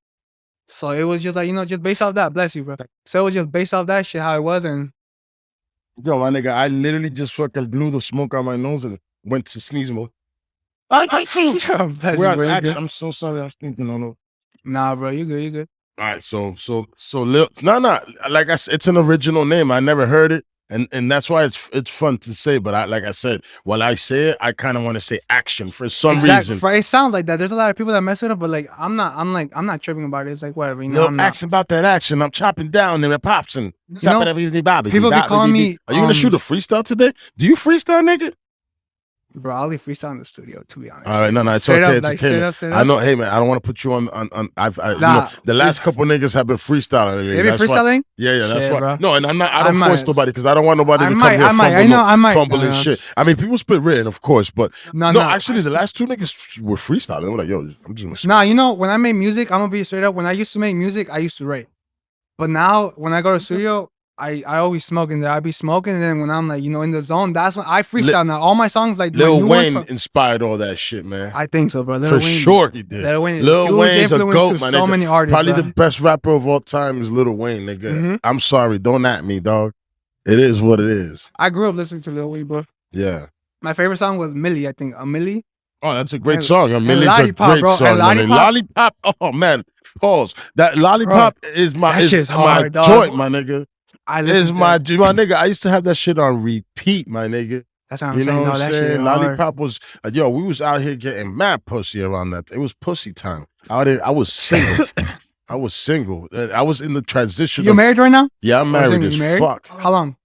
So it was just like, just based off that. Bless you, bro. So it was just based off that shit, how it was. And Yo, my nigga, I literally just fucking blew the smoke out my nose and went to sneeze mode. bless you, We're bro. on You action. good? I'm so sorry. I'm sneezing on no. Nah, bro, you good, you good. All right, so Lil, no, like I said, it's an original name. I never heard it, and that's why it's fun to say. But like I said, while I say it, I kind of want to say action for some reason. It sounds like that. There's a lot of people that mess it up, but like I'm not tripping about it. It's like whatever, you know. Lil I'm not. Ackson about that action. I'm chopping down and it pops and know, people be calling me, Are you gonna shoot a freestyle today? Do you freestyle, nigga? Bro, I'll leave freestyle in the studio, to be honest. All right, no, it's Straight okay. up, It's like, okay. straight Man. up, straight I up. know. Hey, man, I don't want to put you on. You know, the last couple niggas have been freestyling. They be That's why- freestyling? Yeah, that's Shit, why. bro. No, and I I don't force might. nobody because I don't want nobody I to come might, here I might. fumbling I know. shit. I mean, people spit written, of course, but No, actually, the last two niggas were freestyling. I'm like, yo, I'm just gonna. Nah, you know, when I made music, I'm gonna be straight up. When I used to make music, I used to write. But now, when I go to the studio, I always smoke in there. I be smoking, and then when I'm like, in the zone, that's when I freestyle now. All my songs, like my Lil new Wayne one from- inspired all that shit, man. I think so, bro. Lil For Wayne, sure he did. Lil Wayne, Lil huge Wayne's a influence goat, to my so nigga. many artists. Probably bro. the best rapper of all time is Lil Wayne, nigga. Mhm. I'm sorry, don't at me, dog. It is what it is. I grew up listening to Lil Wayne, bro. Yeah. My favorite song was Millie, I think. Millie. Oh, that's a great And- song. and Millie's a Lollipop, great bro. song. And man. Lollipop. Oh man, pause. That Lollipop is that my shit's hard, dog. joint, my nigga. I Is listen to my that. my nigga. I used to have that shit on repeat, my nigga. That's what I'm You know saying. what No, I'm that shit saying? is hard. Lollipop was yo. We was out here getting mad pussy around that. It was pussy time. I was single. I was single. I was in the transition. You married right now? Yeah, I'm Or married single? as You married? fuck. How long?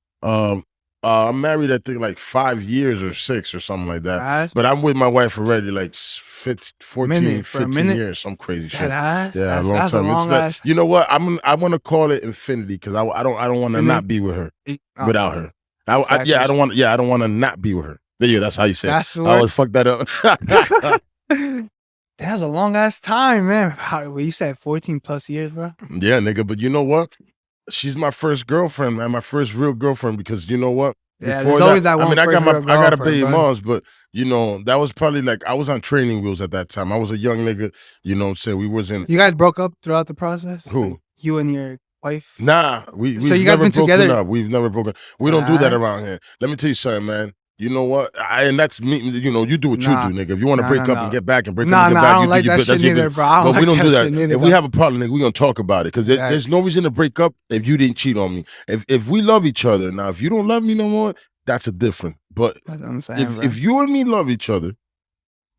I'm married, I think, like 5 years or 6 or something like that. Ass? But I'm with my wife already like 14, Minute, for a 15 minute? years, some crazy shit. That ass? Yeah, That's- a long that's a time. It's long like, ass- you know what? I want to call it infinity because I don't want to Infinity? not be with her Oh, without her. I Exactly. I don't want to not be with her. Yeah, that's how you say That's it. what- I always fuck that up. That was a long ass time, man. Well, you said 14 plus years, bro. Yeah, nigga. But you know what? She's my first girlfriend, man. My first real girlfriend because you know what? Yeah, there's always that I one mean, I first real got a girlfriend, baby bro. moms, but you know, that was probably like I was on training wheels at that time. I was a young nigga, you know what I'm saying? We was in You guys broke up throughout the process? Who? You and your wife? Nah, we've So you guys never been broken together- up. We've never broken. We don't do that Alright. around here. Let me tell you something, man. You know what? And that's me. You know, you do what Nah. you do, nigga. If you want to Nah, break nah, up nah. and get back and break Nah, up and get nah, back, I don't you like do that your shit that's your neither, business. bro. I don't But we like don't that do shit that. neither, If bro. we have a problem, nigga, we gonna talk about it because there's no reason to break up if you didn't cheat on me. If we love each other now, if you don't love me no more, that's a different. But That's what I'm saying, bro. if you and me love each other,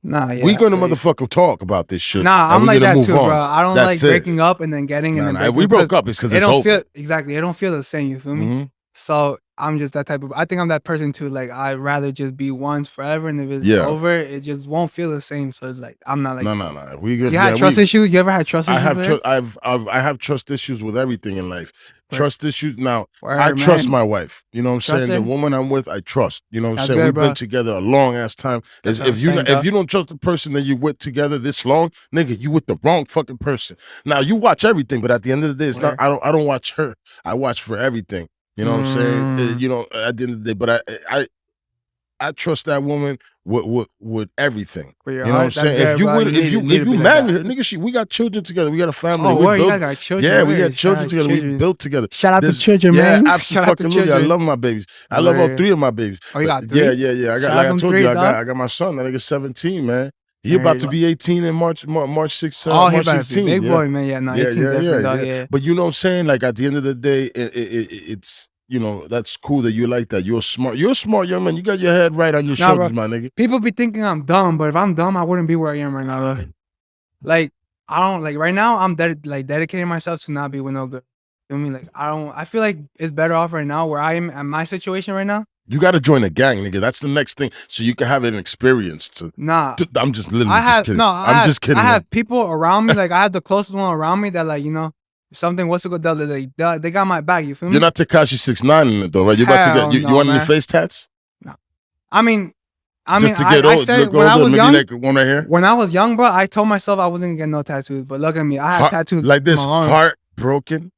Nah, yeah. we gonna I feel you. motherfucker talk about this shit. Nah, and I'm we like gonna that move too, on. bro. I don't That's like it. breaking up and then getting and then Nah, breaking if we up broke up, it's because it it's don't over. feel exactly. It don't feel the same. You feel me? Mhm. So I'm just that type of. I think I'm that person too. Like I'd rather just be once forever, and if it's Yeah. over, it just won't feel the same. So it's like I'm not like. No. We good. You had trust issues. You ever had trust issues? I have trust issues with everything in life. Word. Trust issues. Now Word, I trust man. my wife. You know what I'm Trust saying? her? The woman I'm with, I trust. You know what I'm That's saying? good, We've bro. been together a long ass time. That's what If I'm you saying, if dog. you don't trust the person that you with together this long, nigga, you with the wrong fucking person. Now you watch everything, but at the end of the day, it's Word. not. I don't watch her. I watch for everything. You know what I'm saying? You know, at the end of the day, but I trust that woman with everything. For your You know what I'm heart, saying? that's If good, you bro. would, You need to if you be like marry that. her, nigga, we got children together. We got a family. Oh, we word, you built, guys got children. yeah, we Word. got Shout children out together. We children. built together. Shout out to This- children, yeah, man. absolutely. Shout out to I children. love my babies. I love all Word. 3 of my babies. Oh, you got But 3? Yeah. I got, Shout out like I them told 3, you, dog. I got my son. That nigga 17, man. He Word. about to be 18 in March 6th. Oh, he March about to be 16. big yeah. boy, man. Yeah, no, 18 different, dog. Yeah. But you know what I'm saying? Like at the end of the day, it's, you know, that's cool that you like that. You're a smart young man. You got your head right on your shoulders, bro. my nigga. People be thinking I'm dumb, but if I'm dumb, I wouldn't be where I am right now, though. Like, I don't, like, right now, I'm dedicating myself to not be with no good. You know what I mean? Like, I feel like it's better off right now where I am at my situation right now. You got to join a gang, nigga. That's the next thing, so you can have an experience. Nah. I'm just literally just kidding. I'm just kidding. I have people around me, like, I have the closest one around me that, like, you know, if something was to go down, they got my back, you feel me? You're not Tekashi 6ix9ine in it, though, right? You're about to Hell get, you no, want any man. face tats? No. I mean, Just to get I old, said look when I older, was maybe young, like one right here? when I was young, bro, I told myself I wasn't gonna get no tattoos, but look at me, I have tattoos like this, on my arm. heartbroken.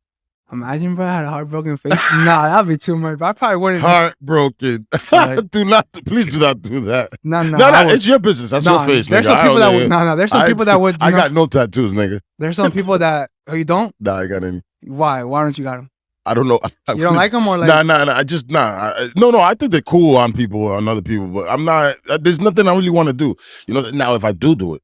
Imagine, bro, I had a heartbroken face. Nah, that'd be too much. But I probably wouldn't. Heartbroken. Like, Please do not do that. No, it's your business. That's your face, There's nigga. some people that would. No, there's some people that would. I got no tattoos, nigga. There's some people that. Oh, you don't? Nah, I got any. Why? Why don't you got them? I don't know. You don't like them or like? Nah. No. I think they're cool on people, on other people, but I'm not. There's nothing I really want to do. You know. Now, if I do it,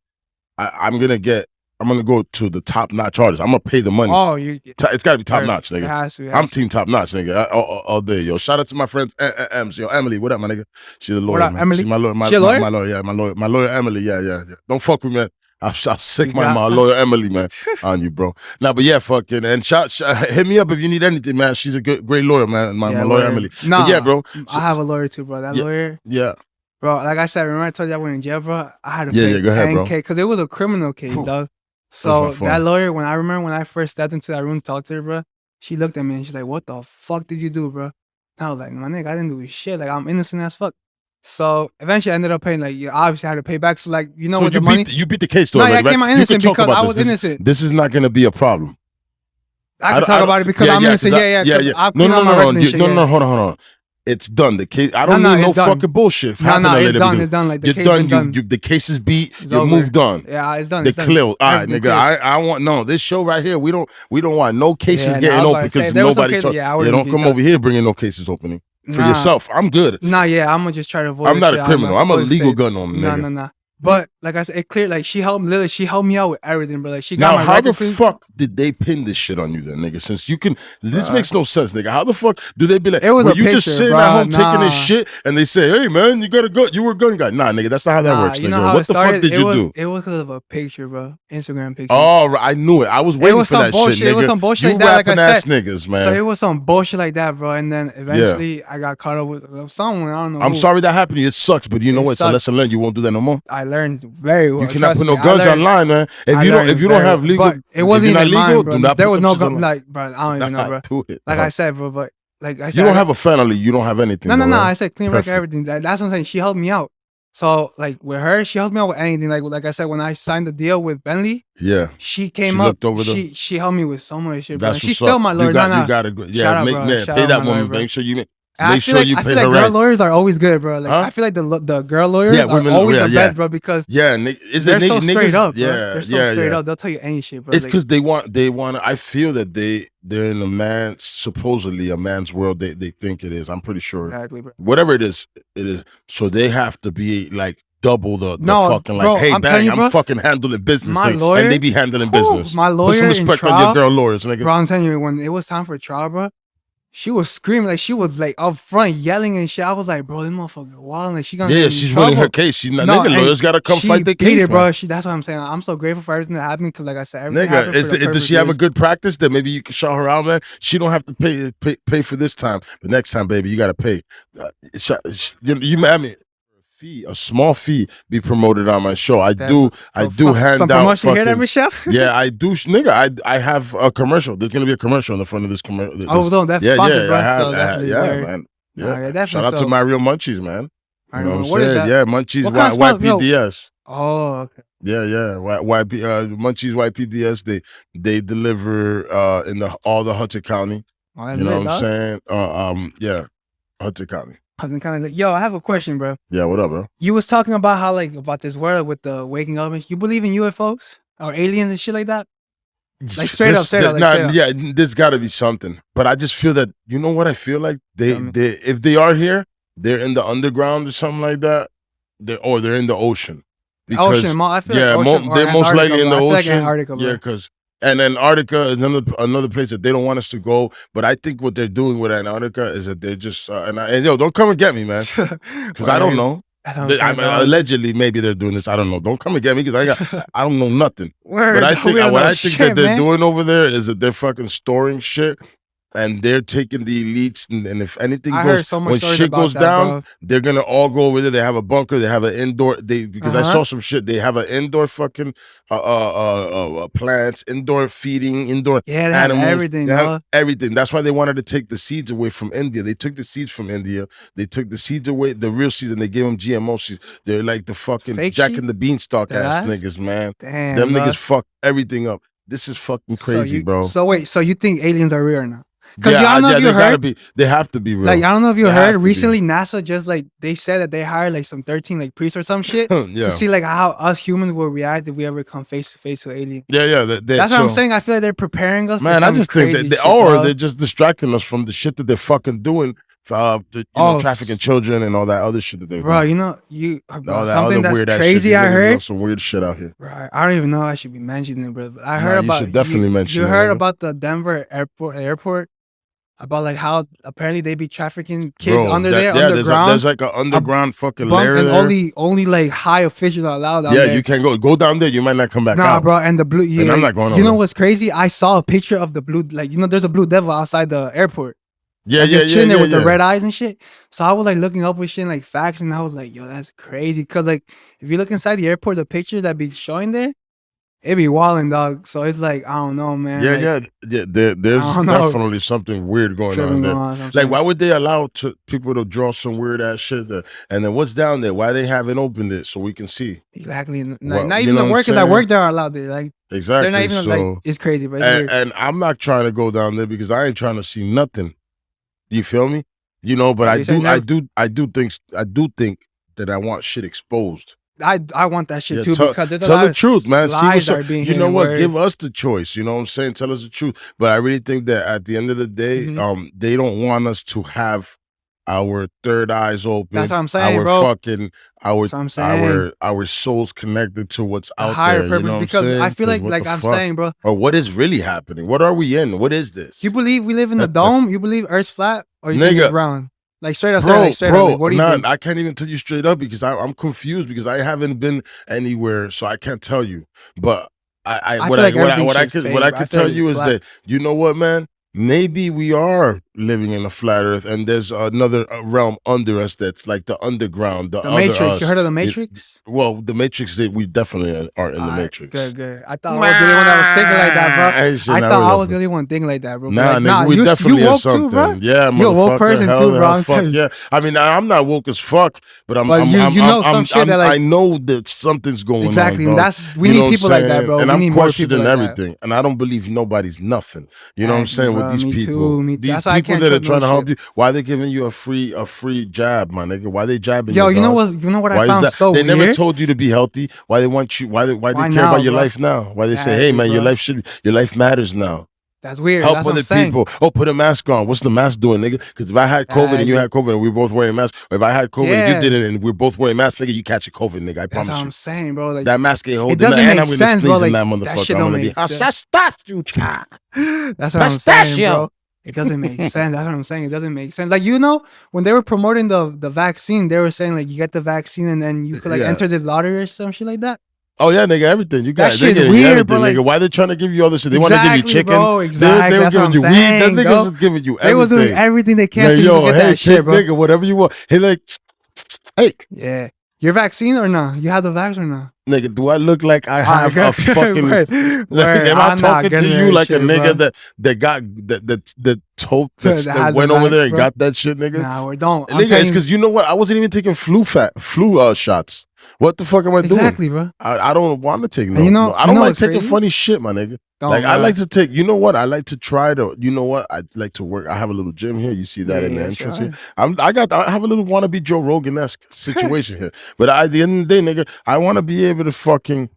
I'm gonna go to the top notch artist. I'm gonna pay the money. Oh, it's gotta be top notch, nigga. It has to. I'm team top notch, nigga. All day, yo. Shout out to my friend Ems, yo. Emily, what up, my nigga? She's a lawyer. What up, man. Emily? She's my lawyer. She a lawyer? My lawyer, yeah, my lawyer Emily, yeah. Don't fuck with me, man. I'll sick my lawyer Emily, man, on you, bro. Nah, but yeah, fucking, and hit me up if you need anything, man. She's a great lawyer, man. My lawyer Emily. Nah, but yeah, bro. I have a lawyer too, bro. That lawyer. Yeah. Bro, like I said, remember I told you I went in jail, bro? I had to pay go ahead, 10K bro. because it was a criminal case, dog. So that lawyer, when I first stepped into that room to talk to her, bro, she looked at me and she's like, "What the fuck did you do, bro?" And I was like, "My nigga, I didn't do shit. Like I'm innocent as fuck." So eventually, I ended up paying. Like, you obviously had to pay back. So like, you know, with the money, you beat the case, though. No, already, I came out innocent because I was this. innocent. This is not gonna be a problem. I can talk about it because I'm innocent. Yeah. No, hold on. It's done. The case. I don't need no fucking bullshit. No, it's done. Like the case is done. The case is beat. You over. moved on. Yeah, it's done. The clear. All right, nigga. I want this show right here. We don't want no cases getting open because nobody. Don't come over here bringing no cases opening for yourself. I'm good. Nah, yeah, I'm gonna just try to avoid. I'm not a criminal. I'm a legal gun on me. No. But like I said, it clear. Like she helped me out with everything, bro. Like she got now, my how the record fuck did they pin this shit on you then, nigga? Since you can, this makes no sense, nigga. How the fuck do they be like? It was were a you picture, just sitting bro. at home taking this shit, and they say, "Hey, man, you gotta go. You were a gun guy." Nah, nigga, that's not how that works, you nigga. know how What the fuck did you do? It was because of a picture, bro. Instagram picture. Oh, I knew it. I was waiting for that bullshit. shit, nigga. It was some bullshit you like that, like rapping I ass said. niggas, man. So it was some bullshit like that, bro. And then eventually, I got caught up with someone. I don't know. I'm sorry that happened to you. It sucks, but you know what? It's a lesson learned. You won't do that no more. I learned very well. You cannot put no guns online, man. If you don't have legal, it wasn't even legal, mine, bro. There was no gun. Like, bro, I don't even know, bro. Do it, like I said, bro, but like I said, you don't have a family. You don't have anything. No. I said clean record, everything. That's what I'm saying. She helped me out. So like with her, she helped me out with anything. Like I said, when I signed the deal with Bentley, she came up. She helped me with so much shit, bro. She's still my lawyer. You gotta go. Yeah, pay that woman. Make sure you. Make sure you pay her rent. I feel like girl lawyers are always good, bro. Like I feel like the girl lawyers are always the best, bro, because they're so straight up. Yeah, they're so straight up. They'll tell you any shit, bro. It's because they want. I feel that they're in supposedly a man's world. They think it is. I'm pretty sure. Exactly, bro. Whatever it is. So they have to be like double the fucking like. Bro, hey, I'm fucking handling business. My lawyer, and they be handling business. My lawyer Put some respect on your girl lawyers, nigga. Bro, I'm telling you, when it was time for trial, bro. she was screaming, like she was like up front yelling and shit. I was like, bro, this motherfucker wild, like she gonna get in she's trouble. winning her case. She's not, No, nigga, and lawyers gotta come she fight the beat case, it, bro. man. That's what I'm saying. I'm so grateful for everything that happened because, like I said, everything Nigga, happened for the does she have a purpose. good practice that maybe you can shout her out, man? She don't have to pay for this time, but next time, baby, you gotta pay. You mad me? A small fee, be promoted on my show. I do hand some out promotion. You hear that, fucking. Michelle? Yeah, I do, nigga. I have a commercial. There's gonna be a commercial in the front of this commercial. Oh, no, that's sponsored, bro. So definitely, yeah, man. Yeah, definitely. shout out to my real Munchies, man. You know what I'm What is saying? that? Yeah, Munchies What kind of sponsor- YPDS. Oh, okay. Yeah, Munchies YPDS. They deliver in all the Hudson County. Oh, You know what I'm saying? Yeah, Hudson County. Kind of yo, I have a question, bro. Yeah, what up, bro? You was talking about how like about this world with the waking up. You believe in UFOs or aliens and shit like that? Like straight up. Yeah, there's got to be something. But I just feel that, you know what I feel like? They if they are here, they're in the underground or something like that. They're in the ocean. Because, ocean. I feel yeah, like ocean they're most likely in the I feel ocean. Like Antarctica, bro. Yeah, because and Antarctica is another place that they don't want us to go. But I think what they're doing with Antarctica is that they're just and yo, don't come and get me, man, because I don't know. Allegedly, maybe they're doing this. I don't know. Don't come and get me because I don't know nothing. But I think what I think that they're doing over there is that they're fucking storing shit. And they're taking the elites, and if anything when shit goes down, they're gonna all go over there. They have a bunker, they have an indoor. Because I saw some shit. They have an indoor fucking plants, indoor feeding, indoor animals, everything, everything. That's why they wanted to take the seeds away from India. They took the seeds from India. They took the seeds away, the real seeds, and they gave them GMO seeds. They're like the fucking fake Jack sheep? and the Beanstalk ass niggas, man. Damn, them niggas fuck everything up. This is fucking crazy, bro. So wait, so you think aliens are real or not? Because I don't know if you heard, they have to be real. Like I don't know if you heard recently, NASA just like they said that they hired like some 13 like priests or some shit to see like how us humans will react if we ever come face to face with aliens. Yeah. That's what I'm saying. I feel like they're preparing us. Man, for I just think that they're just distracting us from the shit that they're fucking doing. Trafficking children and all that other shit that they're doing. Bro, something that's crazy. I heard some weird shit out here. Right, I don't even know I should be mentioning it, bro. I heard about. You should definitely mention. You heard about the Denver airport. About like how apparently they be trafficking kids underground. There's like an underground fucking layer and there. only like high officials are allowed out there. Yeah, you can't go down there. You might not come back out. Nah, bro. And the blue. And I'm not going. You know what's crazy? I saw a picture of the blue. Like there's a blue devil outside the airport. Just chilling there with the red eyes and shit. So I was like looking up with shit like facts, and I was like, yo, that's crazy. Cause like if you look inside the airport, the pictures that be showing there. It be wilding, dog. So it's like I don't know, man. Yeah. There's definitely something weird going on there. Like, why would they allow people to draw some weird ass shit there? And then what's down there? Why they haven't opened it so we can see? Exactly. Not even the workers that work there are allowed there. Like exactly. They're not even like it's crazy, but and I'm not trying to go down there because I ain't trying to see nothing. You feel me? But I do think that I want shit exposed. I want that shit too because there's a tell lot the truth, man. You know what? Give us the choice. You know what I'm saying? Tell us the truth. But I really think that at the end of the day, they don't want us to have our third eyes open. That's what I'm saying, bro. Our souls connected to what's out higher there. Purpose, you know what because I'm saying? I feel like I'm saying, bro. Or what is really happening? What are we in? What is this? You believe we live in a dome? You believe Earth's flat? Or you think it's round? Like straight up, bro, up. What do you think? I can't even tell you straight up because I'm confused because I haven't been anywhere, so I can't tell you. But what I could tell you is that you know what, man. Maybe we are living in a flat Earth, and there's another realm under us that's like the underground, the Matrix. Us. You heard of the Matrix? Well, the Matrix. We definitely are in the Matrix. Good. I thought I was the only one that was thinking like that, bro. I thought I was the only one thinking like that, bro. Nah, we definitely are something. Too, bro. Yeah, you're a woke person too, bro. Fuck yeah. I mean, I'm not woke as fuck, but I know that something's going on. Exactly. We need people like that, bro. And I'm questioning everything, and I don't believe nobody's nothing. You know what I'm saying with these people. These people that are trying to help you, why they giving you a free jab, my nigga? Why they jabbing you? Yo, you know what I found so weird? They never told you to be healthy. Why they want you? Why they care about your life now? Why they say, hey man, your life matters now. That's weird. Help other people. Oh, put a mask on. What's the mask doing, nigga? Because if I had COVID and you had COVID and we were both wearing masks, or if I had COVID and you did it and we're both wearing masks, nigga, you catch a COVID, nigga. I promise you. That's what I'm saying, bro. Like, that mask ain't holding that. And I'm going to sneeze in that motherfucker. I'm going to be, That's what I'm saying, bro. It doesn't make sense. That's what I'm saying. It doesn't make sense. Like, you know, when they were promoting the vaccine, they were saying like you get the vaccine and then you could like Yeah. enter the lottery or some shit like that. Oh yeah, nigga, everything you got. That They shit's getting weird, everything, bro, like- nigga. Why they trying to give you all this shit? They want to give you Exactly, chicken. bro, exactly. They were That's what giving I'm you weed. That saying, niggas bro. is giving you They were doing everything. everything they can Man, so you yo, could get hey, that shit, take bro. nigga, whatever you want. Hey, like, hey, Yeah. Your vaccine or no? You have the vax or no? nigga, do I look like I have a fucking? Word, Am I I'm not talking to getting you that like a shit, nigga bro. that That went has over the there vax, and bro? got that shit, nigga? Nah, we don't. I'm Nigga, telling it's because you know what? I wasn't even taking flu shots. What the fuck am I doing? exactly, bro. I don't want to take no. And you know- I you don't know like what's taking crazy? funny shit, my nigga. Don't, Like I bro. like to take. You know what? I like to try to. You know what? I like to work. I have a little gym here. You see that in the entrance sure. here. I have a little wannabe Joe Rogan-esque situation here. But at the end of the day, nigga, I want to be able to fucking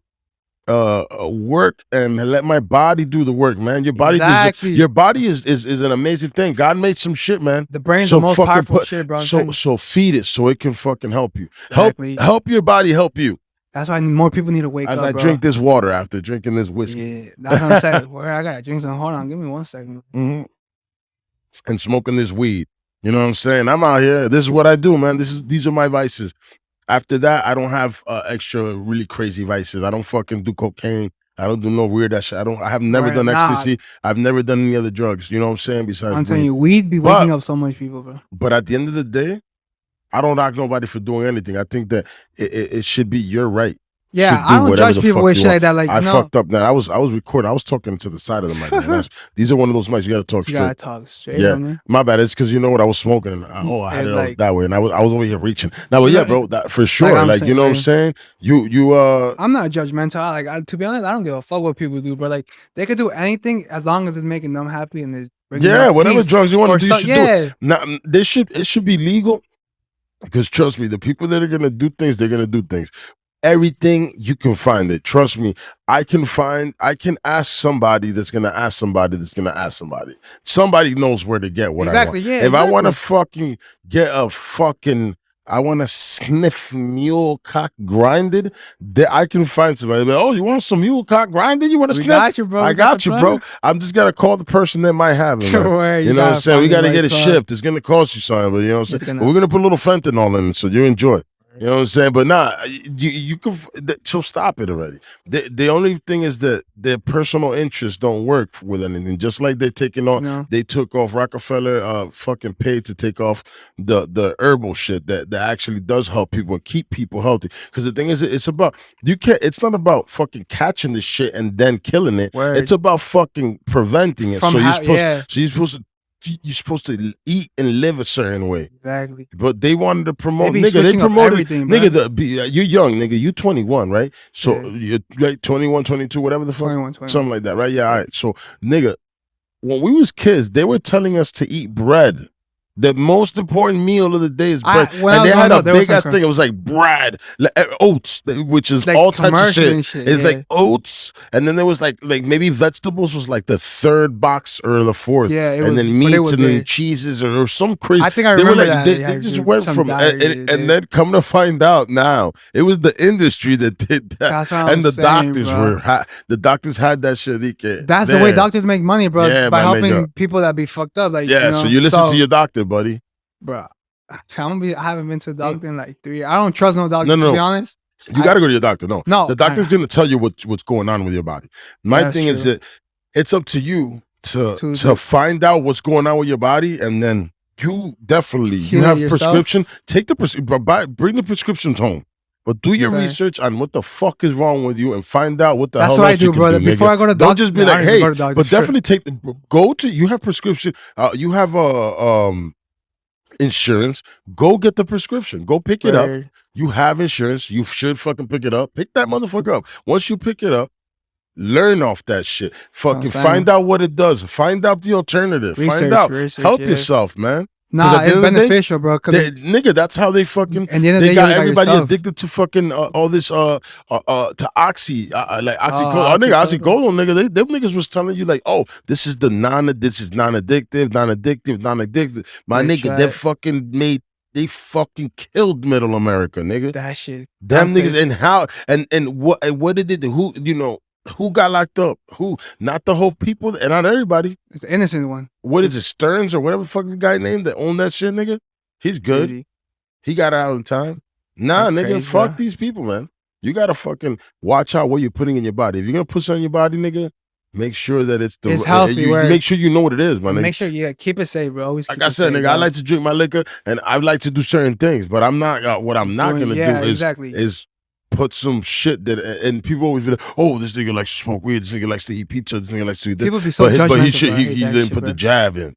work and let my body do the work, man. Your body Exactly. your body is an amazing thing. God made some shit, man. The brain's So the most fucking powerful put- shit, bro. I'm telling you. So feed it so it can fucking help you. Exactly. Help your body help you. That's why more people need to wake As up, I bro. drink this water after drinking this whiskey. Yeah, that's what I'm saying. Where I gotta drink some. Hold on, give me 1 second. Mhm. And smoking this weed. You know what I'm saying? I'm out here. This is what I do, man. These are my vices. After that, I don't have extra really crazy vices. I don't fucking do cocaine. I don't do no weird ass shit. I have never Right, done nah. ecstasy. I've never done any other drugs. You know what I'm saying? Besides I'm telling weed. you, weed be But- waking up so much people, bro. But at the end of the day, I don't knock nobody for doing anything. I think that it should be your right. Yeah, Should I do don't whatever judge the people fuck with you shit want. like that. Like, I no, fucked up now. I was recording. I was talking to the side of the mic. Man. These are one of those mics you gotta talk you straight. gotta talk straight. Yeah. homie. My bad. It's because you know what I was smoking. And I had It's it all like- that way, and I was over here reaching. Now, but You yeah, know, bro, that, for sure. I'm Like saying, you know what I'm right? saying. You I'm not judgmental. To be honest, I don't give a fuck what people do, bro. Like, they could do anything as long as it's making them happy and it's bringing yeah, them whatever peace. drugs you want Or to do, you so- should do it. Now, it should be legal. Because trust me, the people that are gonna do things, they're gonna do things. Everything you can find it. Trust me, I can ask somebody that's gonna ask somebody that's gonna ask somebody. Somebody knows where to get what Exactly, I want. yeah, If I want to exactly. fucking get I want to sniff mule cock grinded, I can find somebody. But, oh, you want some mule cock grinded? You want to We sniff? got you, bro. I We got got the you, bro. plug. I'm just gotta call the person that might have it. Man. Where You know what I'm gotta saying? We find the gotta right get it plug. shipped. It's gonna cost you something, but you know what I'm It's saying. gonna- But we're gonna put a little fentanyl in it, so you enjoy. You know what I'm saying? But nah, you can. So stop it already. The only thing is that their personal interests don't work with anything. Just like they're taking off, No. they took off Rockefeller. Fucking paid to take off the herbal shit that actually does help people and keep people healthy. Because the thing is, it's about you can't. It's not about fucking catching the shit and then killing it. Word. It's about fucking preventing it. From So how- you're supposed to eat and live a certain way. Exactly. But they wanted to promote, They be nigga. They switching up promoted, everything, bro. nigga. You're young, nigga. You 21, right? So Yeah. you're right, 21, 22, whatever the fuck, 21. something like that, right? Yeah, all right. So, nigga, when we was kids, they were telling us to eat bread. The most important meal of the day is bread, when I and was they had growing a up, there was big ass some thing. It was like bread, oats, which is Like all types of commercials shit. and shit, It's yeah. like oats, and then there was like maybe vegetables was like the third box or the fourth, Yeah, it and was- then but it meats was and then weird. cheeses or some crazy. I think I They were remember like that. they just went some from diary, and then come to find out now it was the industry that did that, That's what I'm and the saying, doctors bro. the doctors had that shit. That's the way doctors make money, bro. Yeah, by my helping nigga. people that be fucked up. Like, Yeah, you know? so you listen to your doctor, buddy. bro. I haven't been to a doctor in like 3 years. I don't trust no doctor, No. to be honest. You got to go to your doctor. No, No, the doctor's going to tell you what's going on with your body. My That's thing is true. that it's up to you to To- find out what's going on with your body, and then you definitely you Heal it have yourself? prescription. Take the bring the prescriptions home. But do your Okay. research on what the fuck is wrong with you and find out what the That's hell what I else you do, can brother. do, Before nigga. I go to Don't doctor, just be I like, don't even hey, go to doctor, but sure. definitely you have prescription, you have insurance. Go get the prescription. Go pick it up. Word. You have insurance. You should fucking pick it up. Pick that motherfucker up. Once you pick it up, learn off that shit. Fucking saying. find out what it does. Find out the alternative. Find Research, out. research, Help yeah. yourself, man. Nah, at the it's end of the day, beneficial, bro. Cause Nigga, that's how they fucking. And the end of the They day, got you look at everybody yourself. addicted to fucking all this to oxy like oxycodone. Oh, Nigga, oxycodone. oxycodone, nigga. Them niggas was telling you like, oh, this is non-addictive. My They nigga, tried. they fucking killed middle America, nigga. that shit. Them I'm niggas pissed. and how and what did it do? Who, you know, Who got locked up? Who? Not the whole people, and not everybody. It's the innocent one. What is it, Stearns or whatever the fuck the guy named that owned that shit, nigga? He's good. Crazy. He got out in time. Nah, That's nigga, crazy, fuck bro. these people, man. You gotta fucking watch out what you're putting in your body. If you're gonna put something in your body, nigga, make sure that it's the It's healthy, You where- make sure you know what it is, my nigga. Make sure you keep it safe, bro. Always Like keep I it said, safe, nigga, bro. I like to drink my liquor and I like to do certain things, but I'm not. What I'm not gonna Yeah, do is exactly. put some shit that, and people always be like, oh, this nigga likes to smoke weed, this nigga likes to eat pizza, this nigga likes to do this. People be so but he judgmental, bro. I hate he that didn't shit, put bro. the jab in.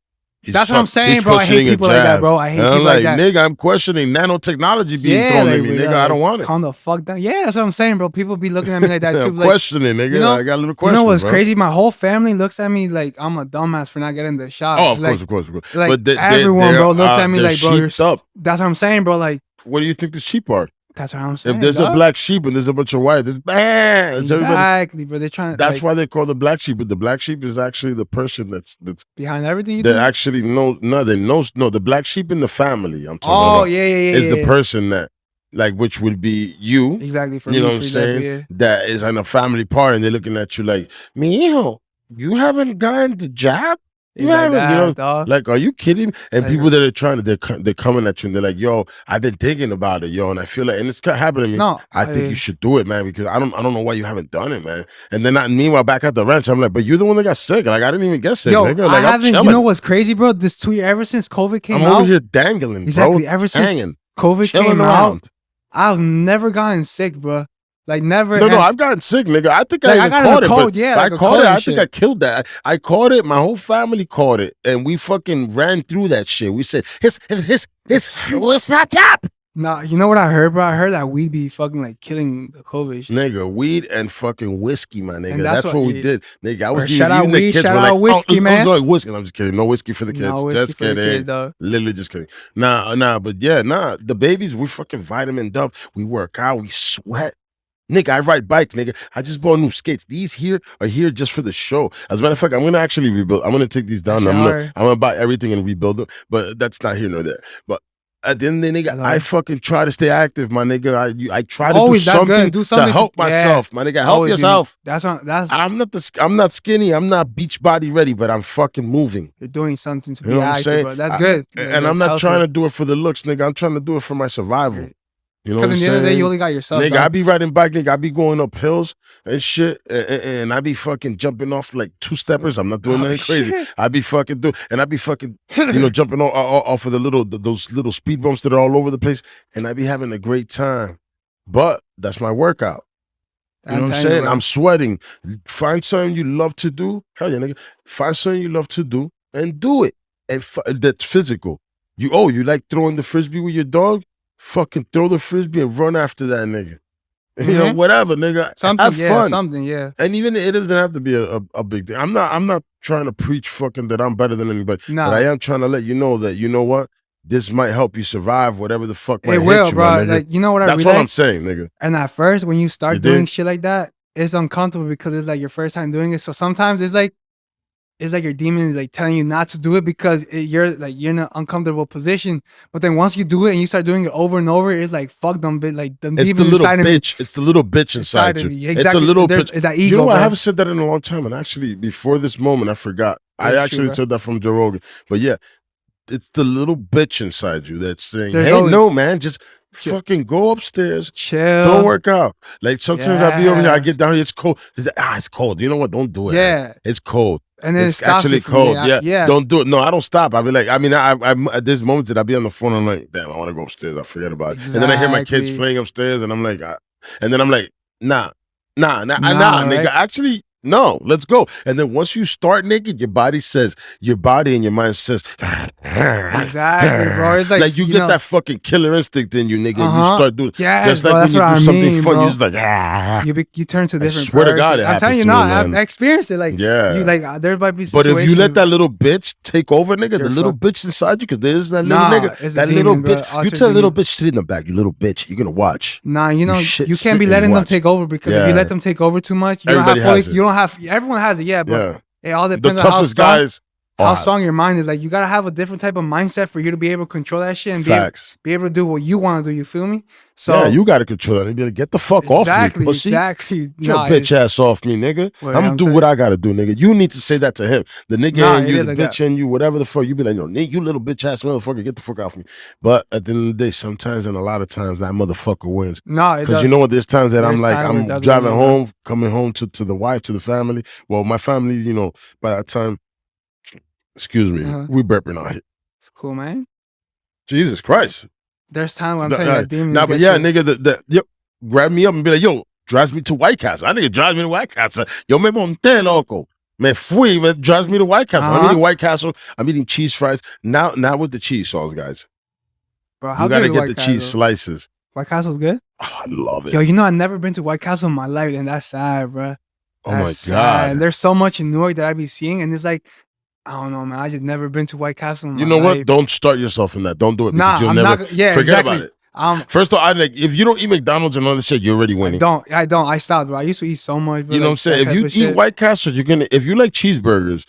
That's what I'm saying, bro. I hate questioning a people like that, jab. bro. I hate And I'm people like that. Nigga, I'm questioning nanotechnology being thrown at me, nigga. I don't want it. Calm the fuck down. Yeah, that's what I'm saying, bro. People be looking at me like that too. I'm Like, questioning, nigga. you know- I got a little you question. know what's bro. crazy? My whole family looks at me like I'm a dumbass for not getting the shot. Oh, of like, course, of course, of course. Like but everyone, bro, looks at me they're like, bro, you're sheeped up. That's what I'm saying, bro. Like, What do you think the sheep are? that's what I'm saying. If there's a dog. black sheep and there's a bunch of white, it's bad. It's everybody. Exactly, bro. They're trying. That's like, why they call the black sheep. But the black sheep is actually the person that's behind everything you that do. actually knows. No, they knows. No, the black sheep in the family. I'm talking Oh about yeah, is the yeah. person that, like, which would be you. Exactly for You me, know what I'm for saying? example, yeah. That is in a family party and they're looking at you like, mijo, you haven't gotten the jab? You It's like haven't, you that, know, dog. like, are you kidding? And Like- people that are trying to, they're coming at you and they're like, yo, I've been thinking about it, yo, and I feel like, and it's happening to me. No, I think you should do it, man, because I don't know why you haven't done it, man. And then meanwhile, back at the ranch, I'm like, but you're the one that got sick. Like, I didn't even get sick, Yo, nigga. I Like, I'm haven't. You chilling. know what's crazy, bro? This 2 year, ever since COVID came I'm out, over here dangling, exactly. bro. Ever since Hanging, COVID chilling came around. out, I've never gotten sick, bro. Like never. No, and- I've gotten sick, nigga. I think Like, I I even got caught a it. cold, But yeah, I like a caught cold it. I and think shit. I killed that. I caught it. My whole family caught it, and we fucking ran through that shit. We said, what's not up? Nah, you know what I heard, bro? I heard that weed be fucking like killing the COVID shit. Nigga, weed and fucking whiskey, my nigga. And That's that's what what we did. Nigga, I was shout out even the weed, kids shout were out like, whiskey, oh, man. like whiskey. And I'm just kidding. No whiskey for the kids. No whiskey Just for the kidding. kids, dog. Literally just kidding. Nah. But yeah, the babies, we fucking vitamin up. We work out. We sweat. Nigga, I ride bike, nigga. I just bought new skates. These here are here just for the show. As a matter of fact, I'm gonna actually rebuild. I'm gonna take these down. That's And hard. I'm gonna buy everything and rebuild them. But that's not here nor there. But at the end of the day, nigga, That's I hard. fucking try to stay active, my nigga. I try to Always, do that's something, good. Do something to to- help yeah. myself, my nigga. Help Always, dude. yourself. That's I'm not skinny. I'm not beach body ready, but I'm fucking moving. you're doing something to You be know what I'm active, saying? bro. That's good. And I'm not trying to do it for the looks, nigga. I'm trying to do it for my survival. Right. You know what I'm Because at the end of the day, saying? you only got yourself. Nigga, dog. I be riding bike, nigga. I be going up hills and shit, and I be fucking jumping off like two steppers. I'm not doing Oh, nothing crazy. shit. I be fucking and I be fucking, jumping off of those little speed bumps that are all over the place, and I be having a great time. But that's my workout. You know what I'm saying? bro. I'm sweating. Find something you love to do. Hell yeah, nigga. Find something you love to do and do it. And that's physical. You like throwing the frisbee with your dog? Fucking throw the frisbee and run after that nigga. You know, whatever, nigga. Something, Have yeah, fun. something, yeah. And even it doesn't have to be a big thing. I'm not trying to preach fucking that I'm better than anybody. Nah. But I am trying to let you know that, you know what? This might help you survive whatever the fuck might It hit will, you, bro. my nigga. Like, you know what I That's realized? all I'm saying, nigga. And at first, when you start You doing dig? shit like that, it's uncomfortable because it's like your first time doing it. So sometimes it's like your demon is like telling you not to do it because you're in an uncomfortable position. But then once you do it and you start doing it over and over, it's like fuck them, bit like the It's the demon little inside of me. bitch. It's the little bitch inside Inside you. of me. It's a Exactly. little There's- bitch. it's that You ego, know what? I bro. haven't said that in a long time. And actually, before this moment, I forgot. I That's actually true, bro. said that from Joe Rogan. But yeah, it's the little bitch inside you that's saying, There's hey, always- no, man, just Chill. fucking go upstairs. Chill. Don't work out. Like sometimes I be over here, I Yeah. get down here, it's cold. It's cold. You know what? Don't do it. Yeah. It's cold. And then It's it stops actually you from cold. being- Yeah. Don't do it. No, I don't stop. I be like, I'm at this moment that I be on the phone. I'm like, damn, I want to go upstairs. I forget about it. And then I hear my kids Exactly. playing upstairs, and I'm like, and then I'm like, nah, Nah, nigga. right? Actually, no, let's go. And then once you start naked, your body and your mind says, Exactly, bro. It's like, you you get know- that fucking killer instinct in you, nigga. And you Uh-huh. start doing Yes, just like bro, when that's you what do I something mean, fun, bro. you just like You turn to a different swear to person. God, it I'm telling you, happens to no, me, man. I've experienced it. Like, Yeah. you like there might be. But if you situations- let that little bitch take over, nigga, the You're little fucked. bitch inside you, because there's that Nah, little nigga, it's a that little demon, bro. bitch. You Ultra tell a little demon. bitch, sit in the back, you little bitch. You're gonna watch. Nah, you know, shit, you sit can't be and letting them watch. take over because if Yeah. you let them take over too much, you Everybody don't have has fully, it. you don't have. Everyone has it, yeah, but Yeah. it all The depends on how toughest strong. guys how strong your mind is. Like, you gotta have a different type of mindset for you to be able to control that shit and be able to do what you want to do. You feel me? So yeah, you gotta control that. You gotta get the fuck off me, pussy. Exactly. Get your bitch ass off me, nigga. I'm gonna do what I gotta do, nigga. You need to say that to him. The nigga and you, the bitch and you, whatever the fuck. You be like, no, you little bitch ass motherfucker, get the fuck off me. But at the end of the day, sometimes and a lot of times that motherfucker wins. No, because you know what? There's times that I'm like, I'm driving home, coming home to the wife, to the family. Well, my family, you know, by that time, excuse me, we burping out here. It's cool, man. Jesus Christ. There's times when I'm telling you that demons. Nah, but yeah, nigga, grab me up and be like, yo, drives me to White Castle. That nigga drives me to White Castle. Yo, me monté, loco. Me fui, me drives me to White Castle. I'm eating White Castle. I'm eating cheese fries. Now, not with the cheese sauce, guys. Bro, how you gotta get White the Castle? Cheese slices. White Castle's good? Oh, I love it. Yo, you know, I've never been to White Castle in my life, and that's sad, bro. Oh my God. And there's so much in Newark that I be seeing, and it's like, I don't know, man. I just never been to White Castle in my life. You know what? Don't start yourself in that. Don't do it. Nah, you'll I'm never, not. Yeah, forget exactly. about it. First of all, if you don't eat McDonald's and all this shit, you're already winning. I don't. I stopped, bro. I used to eat so much. Bro, you know what I'm saying? If you eat White Castle, you're gonna. If you like cheeseburgers,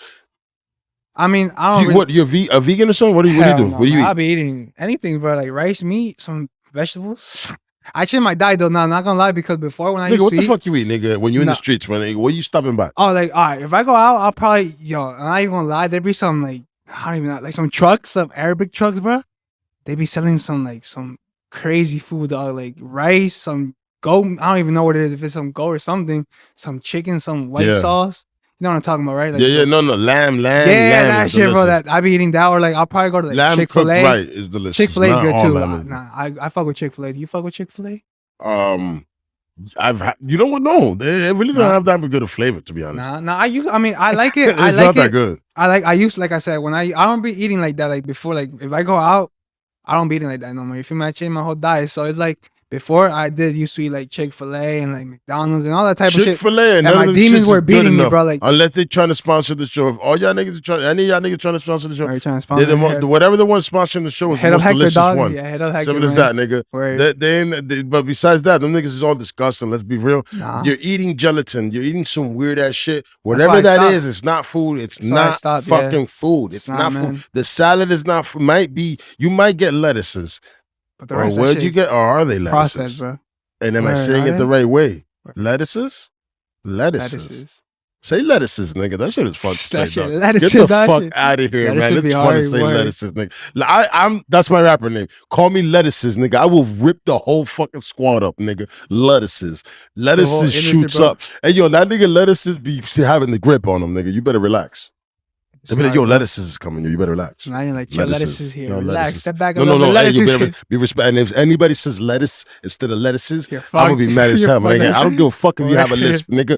I mean, I don't. What? You're a vegan or something? What do you do? No, what do you eat? I'll be eating anything, bro. Like rice, meat, some vegetables. I change my diet though. Now, I'm not gonna lie, because before when I used to what the eat, fuck you eat, nigga? When you in the streets, man, where you stopping by? Oh, like, all right, if I go out, I'll probably, I'm not even gonna lie, there'd be some, like, I don't even know, like some trucks, some Arabic trucks, bro. They be selling some crazy food, dog, like rice, some goat, I don't even know what it is, if it's some goat or something, some chicken, some white sauce. You know what I'm talking about, right? Like, no, lamb. Yeah, that shit, bro. That I be eating that, or like I'll probably go to like lamb Chick-fil-A. Cooked right is delicious. Chick-fil-A is good too. Nah, I fuck with Chick-fil-A. Do you fuck with Chick-fil-A? You know what? No, they really don't have that good of flavor, to be honest. I like it. It's not that good. Like I said, when I don't be eating like that. Like before, like if I go out, I don't be eating like that no more. You feel me? I changed my whole diet, so it's like before I used to eat like Chick-fil-A and like McDonald's and all that type of shit. Chick-fil-A and my demons were beating me, bro. Like, unless they trying to sponsor the show. If all y'all niggas are trying, any of y'all niggas trying to sponsor the show, whatever the one sponsoring the show is the most Hector, delicious dog. one. Yeah, head of Hector, simple as that, nigga. But besides that, them niggas is all disgusting. Let's be real. Nah. You're eating gelatin. You're eating some weird ass shit. Whatever that is, it's not food. It's not fucking food. It's not food. The salad is not food. You might get lettuces. But the or rest where'd you get? Or are they lettuces? Processed, bro. And am I saying it the right way? Lettuces? Say lettuces, nigga. That shit is fun to say, dog. Get the fuck out of here, man. It's fun to say lettuces, nigga. That's my rapper name. Call me lettuces, nigga. I will rip the whole fucking squad up, nigga. Lettuces. Lettuces shoots up. Hey, yo, that nigga lettuces be having the grip on them, nigga. You better relax. They be like, yo, lettuces is coming. You better relax. Now you're like, yo, lettuces here. Relax. Lettuces. Step back. No. Hey, you better be respect. And if anybody says lettuce instead of lettuces, I'm gonna be mad as hell. I don't give a fuck if you have a lisp, nigga.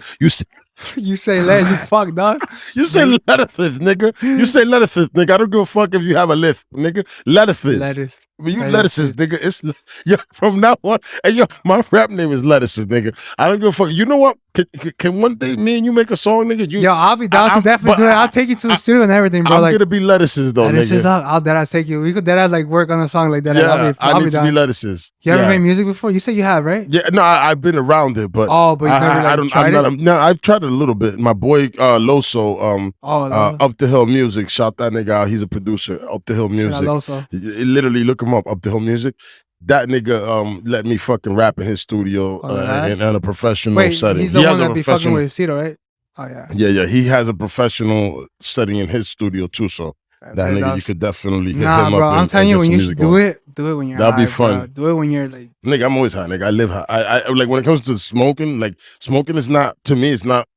You say lettuce, you fuck, dog. You say lettuces, nigga. You say lettuces, nigga. I don't give a fuck if you have a lisp, nigga. Lettuces. Lettuce. Lettuces, nigga. From now on, hey, my rap name is lettuces, nigga. I don't give a fuck. You know what? Can one day me and you make a song, nigga? I'll be down to definitely do it. I'll take you to the studio and everything, bro. I'm gonna be lettuces though, lettuces, nigga. I'll deadass take you. We could deadass like work on a song like that. Yeah, I need to be lettuces. You ever made music before? You said you have, right? Yeah, no, I've been around it, but you've never tried it? No, I've tried it a little bit. My boy Loso, Up the Hill Music, shout that nigga out. He's a producer. Up the Hill Music. Literally, look him up. Up the Hill Music. That nigga let me fucking rap in his studio in a professional setting. He's the one that be fucking with Cito, right? Oh yeah. Yeah. He has a professional setting in his studio too. So that nigga, you could definitely hit him up. Bro, I'm telling you, when you do it when you're high. That'd be fun. Bro. Do it when you're like. Nigga, I'm always high. Nigga, I live high. I like when it comes to smoking. Like smoking is not, to me, it's not.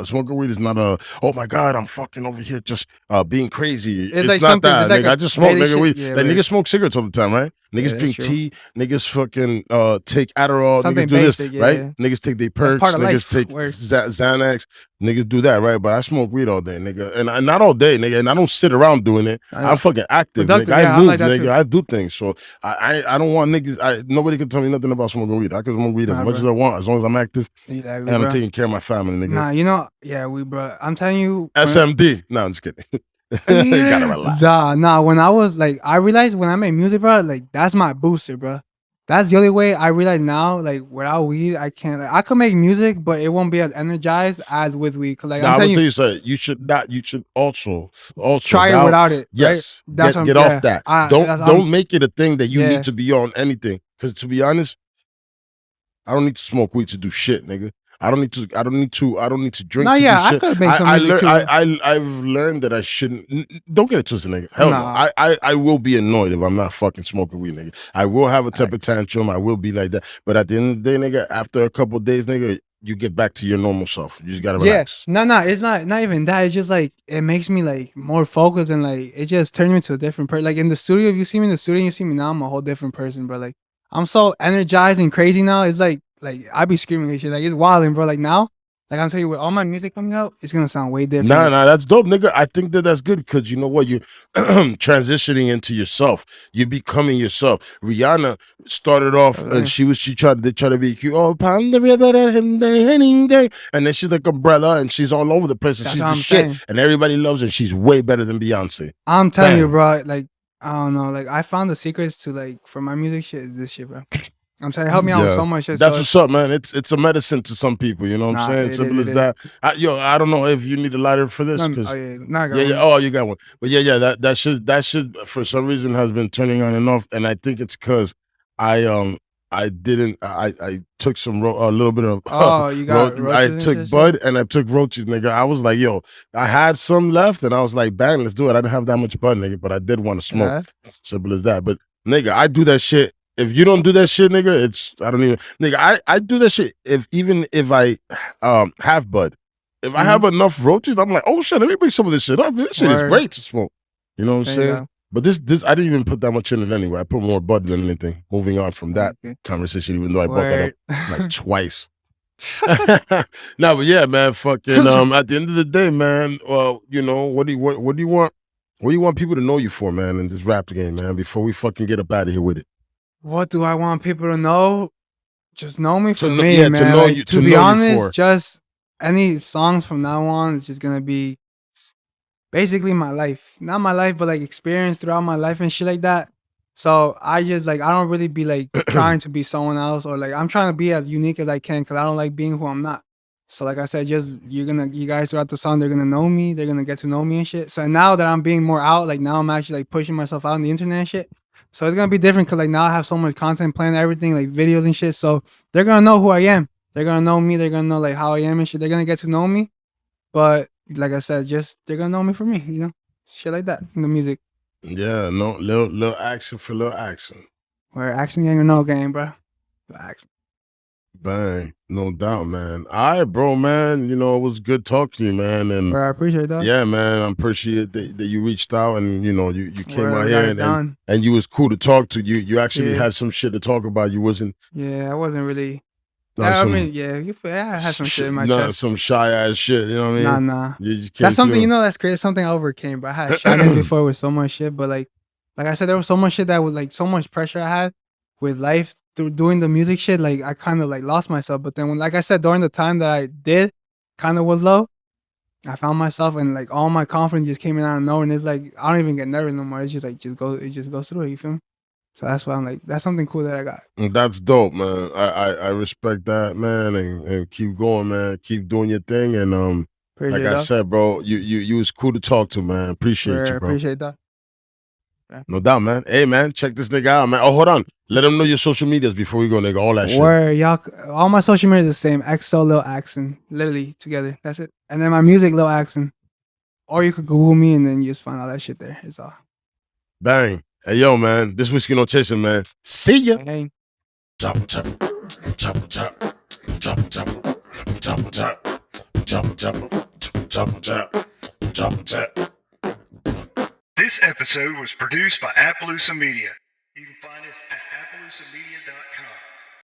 Smoking weed is not oh my God, I'm fucking over here just being crazy. It's like not that. Like I just smoke, nigga. Niggas smoke cigarettes all the time, right? Niggas drink tea. Niggas fucking take Adderall. Niggas do this, right? Niggas take their perks. Niggas take Xanax. Niggas do that, right? But I smoke weed all day, nigga, and not all day, nigga. And I don't sit around doing it. I'm fucking active, nigga. I move, nigga. I do things. So I don't want niggas. Nobody can tell me nothing about smoking weed. I can smoke weed as much as I want, as long as I'm active and I'm taking care of my family, nigga. Nah, you know, bro. I'm telling you, SMD. No, I'm just kidding. You gotta relax. Nah. When I was like, I realized when I made music, bro, like that's my booster, bro. That's the only way I realize now. Like without weed, I can't. Like, I could make music, but it won't be as energized as with weed. Cause like Now I'm I telling would tell you, you something. You should not. You should also try it now. without it. Right? Yes, That's what get I'm, off yeah. that. That's, Don't make it a thing that you yeah. need to be on anything. Because to be honest, I don't need to smoke weed to do shit, nigga. I don't need to drink No, to yeah, do I shit. could make some music too. I've learned that I shouldn't. Don't get it twisted, nigga. Hell Nah. no. I will be annoyed if I'm not fucking smoking weed, nigga. I will have a temper tantrum. I will be like that. But at the end of the day, nigga, after a couple of days, nigga, you get back to your normal self. You just gotta relax. No, it's not even that. It's just like it makes me like more focused and like it just turns me into a different person. Like in the studio, if you see me in the studio, and you see me now, I'm a whole different person, bro. Like I'm so energized and crazy now. It's like I be screaming and shit. Like it's wilding, bro. Like now, like I'm telling you, with all my music coming out, it's gonna sound way different. Nah, that's dope, nigga. I think that's good because you know what? You're transitioning into yourself. You're becoming yourself. Rihanna started off and they tried to be cute. Oh, pound the river and then she's like umbrella and she's all over the place and That's she's what the I'm shit saying. and everybody loves her. She's way better than Beyonce. I'm telling you, Bang. bro. Like I don't know. Like I found the secrets to like for my music shit. Is this shit, bro. I'm saying it helped me out with so much shit. That's so what's up, man. It's a medicine to some people. You know what I'm saying? Simple as that. I don't know if you need a lighter for this. Oh, you got one. But that should for some reason has been turning on and off, and I think it's because I took some a little bit of you got I took bud and I took roaches, nigga. I was like, yo, I had some left, and I was like, bang, let's do it. I didn't have that much bud, nigga, but I did want to smoke. Simple as that. But nigga, I do that shit. If you don't do that shit, nigga, I don't even, nigga, I do that shit even if I have bud. If I have enough roaches, I'm like, oh shit, let me bring some of this shit up. This shit is great to smoke. You know what I'm saying? But this I didn't even put that much in it anyway. I put more bud than anything. Moving on from that conversation, even though I brought that up like twice. No, but yeah, man, fucking at the end of the day, man, well, you know, what do you want? What do you want people to know you for, man, in this rap game, man, before we fucking get up out of here with it? What do I want people to know? Just know me for me, me, man. To know like, you. To be honest, just any songs from now on is just gonna be basically my life. Not my life, but like experience throughout my life and shit like that. So I just like I don't really be like trying to be someone else or like I'm trying to be as unique as I can because I don't like being who I'm not. So like I said, just you guys throughout the song, they're gonna know me, they're gonna get to know me and shit. So now that I'm being more out, like now I'm actually like pushing myself out on the internet and shit. So it's gonna be different because like now I have so much content planned, everything like videos and shit. So they're gonna know who I am. They're gonna know me. They're gonna know like how I am and shit. They're gonna get to know me. But like I said, just they're gonna know me for me, you know, shit like that in the music. Yeah, no, Lil Ackson for Lil Ackson. Where Ackson gang or no gang, bro. Ackson. Bang, no doubt, man. All right, bro, man. You know, it was good talking to you, man. And I appreciate that. Yeah, man. I appreciate that you reached out and you know you came out here and you was cool to talk to. You actually had some shit to talk about. You wasn't. Yeah, I wasn't really. I mean, I had some shit in my chest. Some shy ass shit. You know what I mean? Nah. You just that's something you know. That's crazy. Something I overcame, but I had shyness before with so much shit. But like I said, there was so much shit that was like so much pressure I had with life through doing the music shit. Like I kind of like lost myself. But then when, like I said, during the time that I did, kind of was low. I found myself and like all my confidence just came in out of nowhere. And it's like I don't even get nervous no more. It's just like it just goes through. You feel me? So that's why I'm like, that's something cool that I got. That's dope, man. I respect that, man, and keep going, man. Keep doing your thing, and like I said, bro, you was cool to talk to, man. Appreciate you, bro. Appreciate that. Yeah. No doubt, man. Hey, man, check this nigga out, man. Oh, hold on. Let them know your social medias before we go, nigga. All that shit. Y'all, all my social media is the same. XO Lil Ackson, literally together. That's it. And then my music, Lil Ackson. Or you could Google me and then you just find all that shit there. It's all. Bang. Hey, yo, man. This Whiskey No Chaser, man. See ya. Hey. Chopper, chopper, chopper, chopper, chopper, chopper, chopper, chopper, chopper, chopper, chopper. This episode was produced by Appaloosa Media. You can find us at appaloosamedia.com.